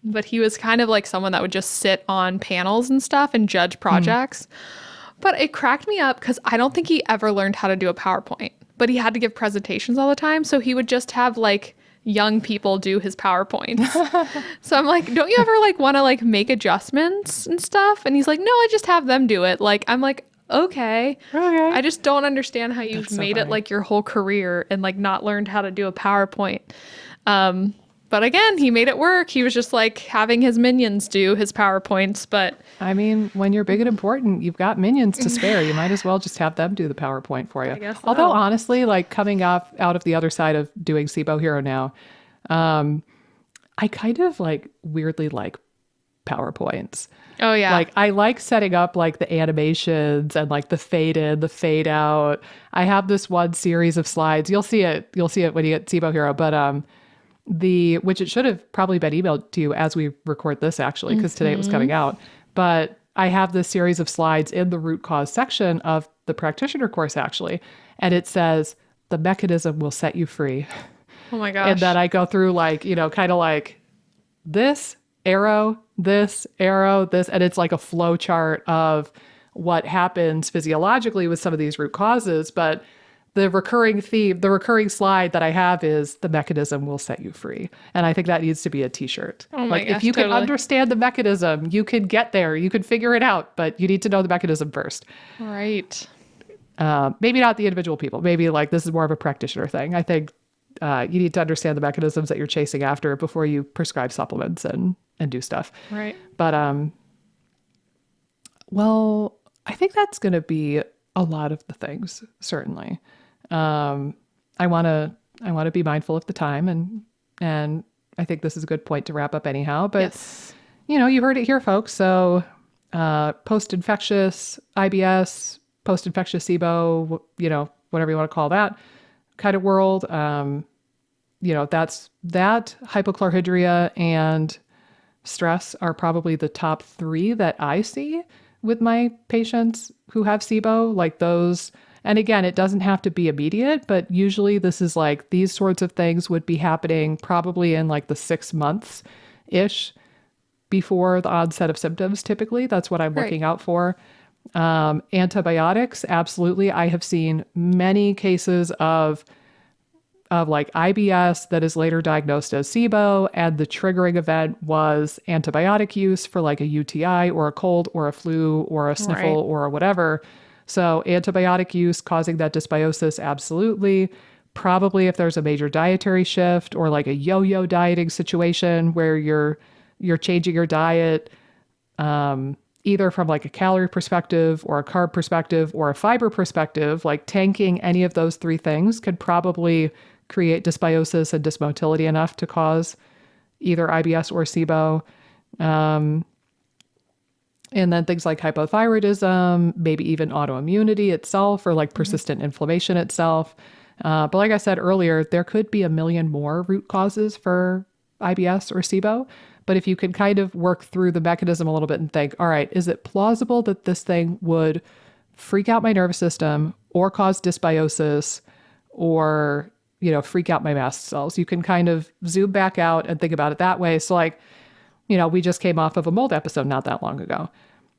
Speaker 2: But he was kind of like someone that would just sit on panels and stuff and judge projects. But it cracked me up because I don't think he ever learned how to do a PowerPoint, but he had to give presentations all the time. So he would just have like young people do his PowerPoints. So I'm like, don't you ever like want to like make adjustments and stuff? And he's like, no, I just have them do it. Like, I'm like, okay. I just don't understand how you've
Speaker 1: That's so
Speaker 2: made it
Speaker 1: funny.
Speaker 2: like your whole career and like not learned how to do a PowerPoint. But again, he made it work. He was just like having his minions do his PowerPoints. But
Speaker 1: I mean, when you're big and important, you've got minions to spare. You might as well just have them do the PowerPoint for you.
Speaker 2: guess so.
Speaker 1: Although honestly, like coming out of the other side of doing SIBO Hero now, I kind of like weirdly like PowerPoints.
Speaker 2: oh yeah,
Speaker 1: Like I like setting up like the animations and like the fade in, the fade out. I have this one series of slides. You'll see it when you get SIBO Hero, but which it should have probably been emailed to you as we record this actually, because today it was coming out. But I have this series of slides in the root cause section of the practitioner course actually. And it says the mechanism will set you free.
Speaker 2: oh my gosh.
Speaker 1: And then I go through like, kind of like this arrow, this, and it's like a flow chart of what happens physiologically with some of these root causes. But the recurring theme, the recurring slide that I have is the mechanism will set you free. And I think that needs to be a t-shirt.
Speaker 2: Oh my
Speaker 1: like
Speaker 2: gosh,
Speaker 1: if you can
Speaker 2: totally.
Speaker 1: understand the mechanism, you can get there, you can figure it out, but you need to know the mechanism first.
Speaker 2: Right.
Speaker 1: Maybe not the individual people. Maybe like this is more of a practitioner thing. I think you need to understand the mechanisms that you're chasing after before you prescribe supplements and do stuff.
Speaker 2: Right.
Speaker 1: But well, I think that's going to be a lot of the things. Certainly, I want to be mindful of the time, and I think this is a good point to wrap up anyhow. But
Speaker 2: Yes.
Speaker 1: you heard it here, folks. So post-infectious IBS, post-infectious SIBO, whatever you want to call that kind of world. That's that hypochlorhydria and stress are probably the top three that I see with my patients who have SIBO, like those. And again, it doesn't have to be immediate, but usually this is like these sorts of things would be happening probably in like the 6 months ish before the onset of symptoms. Typically, that's what I'm
Speaker 2: Right.
Speaker 1: looking out for. Antibiotics, absolutely. I have seen many cases of like IBS that is later diagnosed as SIBO, and the triggering event was antibiotic use for like a UTI or a cold or a flu or a sniffle
Speaker 2: Right.
Speaker 1: or whatever. So antibiotic use causing that dysbiosis, absolutely. Probably if there's a major dietary shift or like a yo-yo dieting situation where you're changing your diet either from like a calorie perspective or a carb perspective or a fiber perspective, like tanking any of those three things could probably create dysbiosis and dysmotility enough to cause either IBS or SIBO. And then things like hypothyroidism, maybe even autoimmunity itself, or like persistent inflammation itself. But like I said earlier, there could be a million more root causes for IBS or SIBO. But if you can kind of work through the mechanism a little bit and think, all right, is it plausible that this thing would freak out my nervous system or cause dysbiosis or, freak out my mast cells? You can kind of zoom back out and think about it that way. So like, we just came off of a mold episode not that long ago.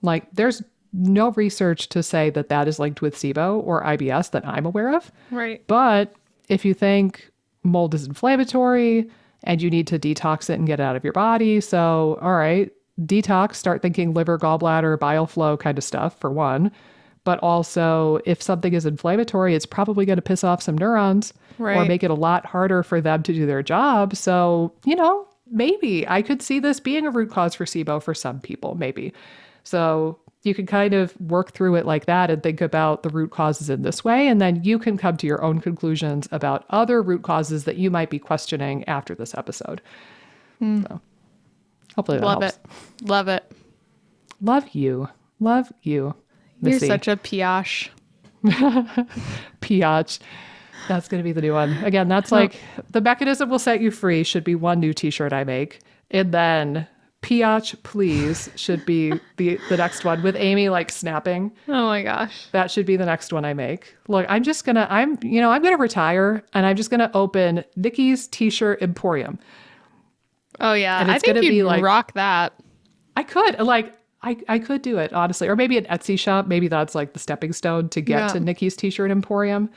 Speaker 1: Like, there's no research to say that that is linked with SIBO or IBS that I'm aware of.
Speaker 2: Right.
Speaker 1: But if you think mold is inflammatory and you need to detox it and get it out of your body, so, all right, detox, start thinking liver, gallbladder, bile flow kind of stuff for one. But also, if something is inflammatory, it's probably going to piss off some neurons or make it a lot harder for them to do their job. So, maybe I could see this being a root cause for SIBO for some people, maybe. So you can kind of work through it like that and think about the root causes in this way. And then you can come to your own conclusions about other root causes that you might be questioning after this episode. So hopefully that helps.
Speaker 2: Love it.
Speaker 1: Love you. Love you, Missy.
Speaker 2: You're such a pioche.
Speaker 1: Pioche. That's going to be the new one. Again, that's like the mechanism will set you free should be one new t-shirt I make. And then Pioche, please should be the next one with Amy like snapping.
Speaker 2: Oh my gosh.
Speaker 1: That should be the next one I make. Look, I'm going to retire and I'm just going to open Nikki's t-shirt emporium.
Speaker 2: Oh yeah. And I think you'd like, rock that.
Speaker 1: I could I could do it, honestly. Or maybe an Etsy shop. Maybe that's like the stepping stone to get to Nikki's t-shirt emporium.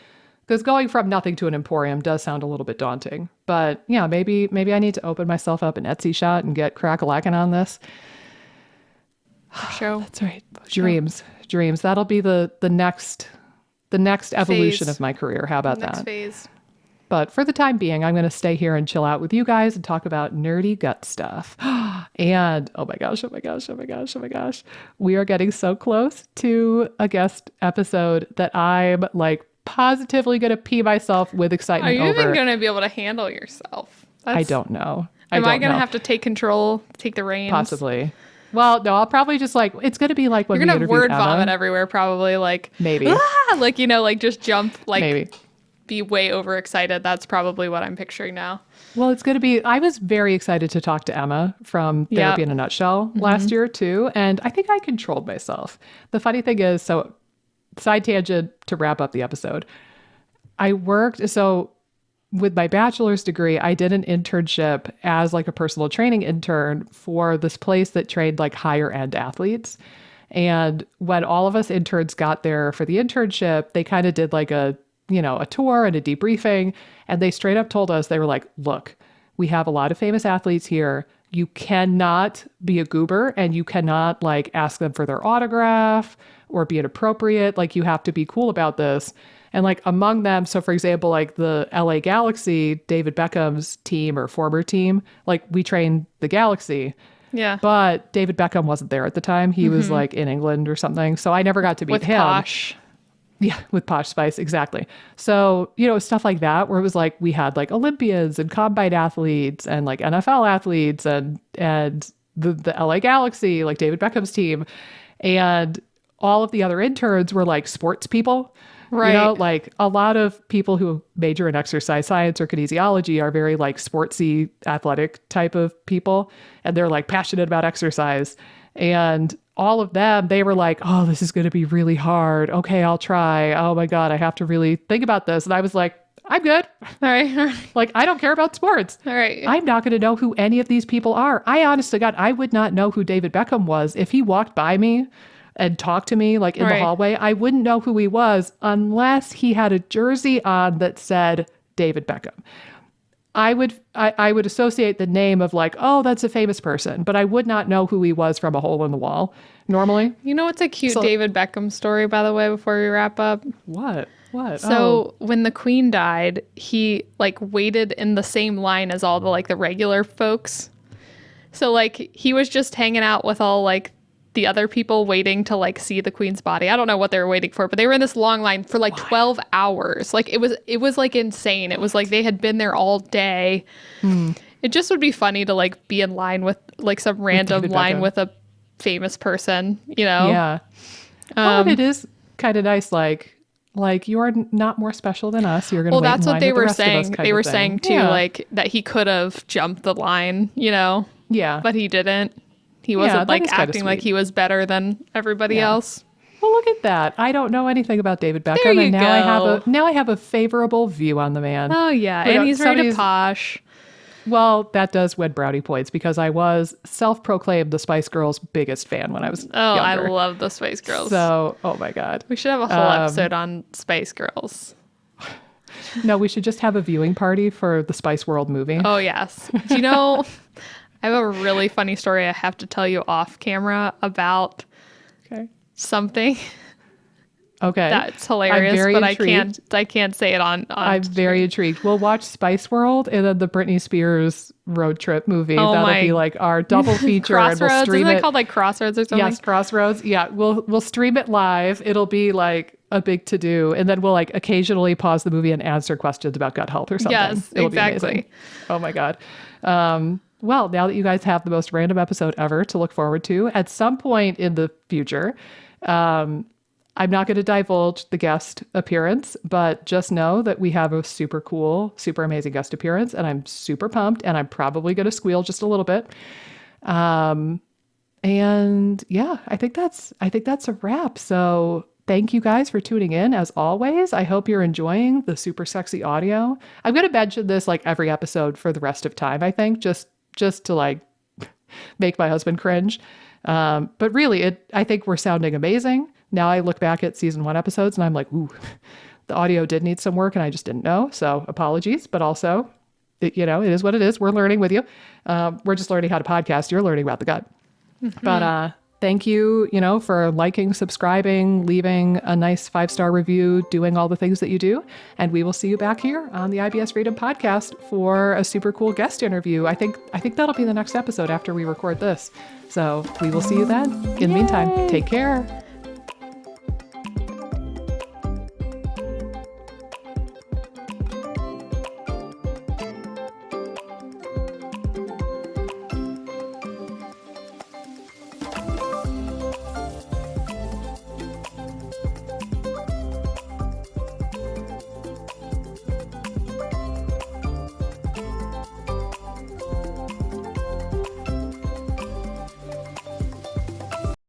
Speaker 1: Because going from nothing to an emporium does sound a little bit daunting. But yeah, maybe I need to open myself up an Etsy shop and get crack-a-lackin' on this.
Speaker 2: Show.
Speaker 1: That's right. Dreams. That'll be the next evolution of my career. How about that?
Speaker 2: Next phase.
Speaker 1: But for the time being, I'm going to stay here and chill out with you guys and talk about nerdy gut stuff. And oh my gosh, we are getting so close to a guest episode that I'm like positively going to pee myself with excitement over.
Speaker 2: Are you even going to be able to handle yourself?
Speaker 1: I don't know.
Speaker 2: Am I going to have to take control, take the reins?
Speaker 1: Possibly. Well, no, I'll probably just like, it's going to be like when
Speaker 2: you're going to have word
Speaker 1: Emma.
Speaker 2: vomit everywhere, probably like
Speaker 1: maybe
Speaker 2: like, like just jump, like
Speaker 1: maybe
Speaker 2: be way overexcited. That's probably what I'm picturing now.
Speaker 1: Well, it's going to be, I was very excited to talk to Emma from Therapy in a Nutshell last year too. And I think I controlled myself. The funny thing is, so side tangent to wrap up the episode. So with my bachelor's degree, I did an internship as like a personal training intern for this place that trained like higher end athletes. And when all of us interns got there for the internship, they kind of did like a tour and a debriefing. And they straight up told us, they were like, look, we have a lot of famous athletes here. You cannot be a goober and you cannot like ask them for their autograph or be inappropriate. Like you have to be cool about this. And like among them, so for example, like the LA Galaxy, David Beckham's team or former team, like we trained the Galaxy.
Speaker 2: Yeah.
Speaker 1: But David Beckham wasn't there at the time. He was like in England or something. So I never got to meet him.
Speaker 2: Posh.
Speaker 1: Yeah, with Posh Spice, exactly. So, stuff like that where it was like we had like Olympians and combine athletes and like NFL athletes and the LA Galaxy, like David Beckham's team. And all of the other interns were like sports people.
Speaker 2: Right.
Speaker 1: Like a lot of people who major in exercise science or kinesiology are very like sportsy, athletic type of people. And they're like passionate about exercise. And all of them, they were like, oh, this is going to be really hard. Okay, I'll try. Oh my God, I have to really think about this. And I was like, I'm good.
Speaker 2: All right.
Speaker 1: Like, I don't care about sports.
Speaker 2: All right.
Speaker 1: I'm not going to know who any of these people are. I honest to God, I would not know who David Beckham was. If he walked by me and talked to me like in the hallway, I wouldn't know who he was unless he had a jersey on that said David Beckham. I would associate the name of like, oh, that's a famous person, but I would not know who he was from a hole in the wall normally.
Speaker 2: You know what's a cute David Beckham story, by the way, before we wrap up?
Speaker 1: What?
Speaker 2: So when the Queen died, he like waited in the same line as all the like the regular folks. So like he was just hanging out with all like the other people waiting to like see the queen's body. I don't know what they were waiting for, but they were in this long line for like 12 hours. Like it was like insane. It was like they had been there all day. It just would be funny to like be in line with like some random
Speaker 1: David
Speaker 2: line
Speaker 1: Beckham.
Speaker 2: with a famous person, you know?
Speaker 1: Yeah. Well, it is kind of nice. Like you are not more special than us. You're going to
Speaker 2: Well,
Speaker 1: wait
Speaker 2: that's
Speaker 1: in
Speaker 2: what
Speaker 1: line
Speaker 2: they
Speaker 1: with the
Speaker 2: were
Speaker 1: rest of us
Speaker 2: saying.
Speaker 1: kind
Speaker 2: They
Speaker 1: of
Speaker 2: were
Speaker 1: thing.
Speaker 2: saying too,
Speaker 1: Yeah.
Speaker 2: like that he could have jumped the line, you know,
Speaker 1: Yeah.
Speaker 2: but he didn't. He wasn't
Speaker 1: that
Speaker 2: like
Speaker 1: is kinda
Speaker 2: acting like
Speaker 1: sweet.
Speaker 2: he was better than everybody
Speaker 1: Yeah.
Speaker 2: else.
Speaker 1: Well, look at that. I don't know anything about David Beckham,
Speaker 2: There you
Speaker 1: and
Speaker 2: go.
Speaker 1: now I have a favorable view on the man.
Speaker 2: Oh yeah,
Speaker 1: You know,
Speaker 2: and he's very
Speaker 1: somebody's-
Speaker 2: posh.
Speaker 1: Well, that does win brownie points because I was self-proclaimed the Spice Girls' biggest fan when I was
Speaker 2: Oh,
Speaker 1: younger.
Speaker 2: I love the Spice Girls.
Speaker 1: So, oh my God.
Speaker 2: We should have a whole episode on Spice Girls.
Speaker 1: No, we should just have a viewing party for the Spice World movie.
Speaker 2: Oh yes. Do you know? I have a really funny story I have to tell you off camera about
Speaker 1: Okay.
Speaker 2: something
Speaker 1: Okay.
Speaker 2: that's hilarious,
Speaker 1: very
Speaker 2: but
Speaker 1: intrigued.
Speaker 2: I can't say it on.
Speaker 1: I'm very intrigued. We'll watch Spice World and then the Britney Spears road trip movie.
Speaker 2: Oh
Speaker 1: That'll
Speaker 2: my-
Speaker 1: be like our double feature, and we'll
Speaker 2: Crossroads.
Speaker 1: stream
Speaker 2: Isn't
Speaker 1: it.
Speaker 2: it called like Crossroads or something?
Speaker 1: Yes, Crossroads. Yeah, we'll stream it live. It'll be like a big to do, and then we'll like occasionally pause the movie and answer questions about gut health or something.
Speaker 2: Yes,
Speaker 1: It'll be
Speaker 2: exactly.
Speaker 1: amazing. Oh my God. Well, now that you guys have the most random episode ever to look forward to, at some point in the future, I'm not going to divulge the guest appearance, but just know that we have a super cool, super amazing guest appearance, and I'm super pumped, and I'm probably going to squeal just a little bit. And yeah, I think that's a wrap. So thank you guys for tuning in as always. I hope you're enjoying the super sexy audio. I'm going to mention this like every episode for the rest of time, I think, just to like make my husband cringe. But really, I think we're sounding amazing. Now I look back at season 1 episodes and I'm like, ooh, the audio did need some work and I just didn't know. So apologies, but also, it is what it is. We're learning with you. We're just learning how to podcast. You're learning about the gut. But thank you, for liking, subscribing, leaving a nice 5-star review, doing all the things that you do. And we will see you back here on the IBS Freedom Podcast for a super cool guest interview. I think that'll be the next episode after we record this. So we will see you then. In the meantime, take care.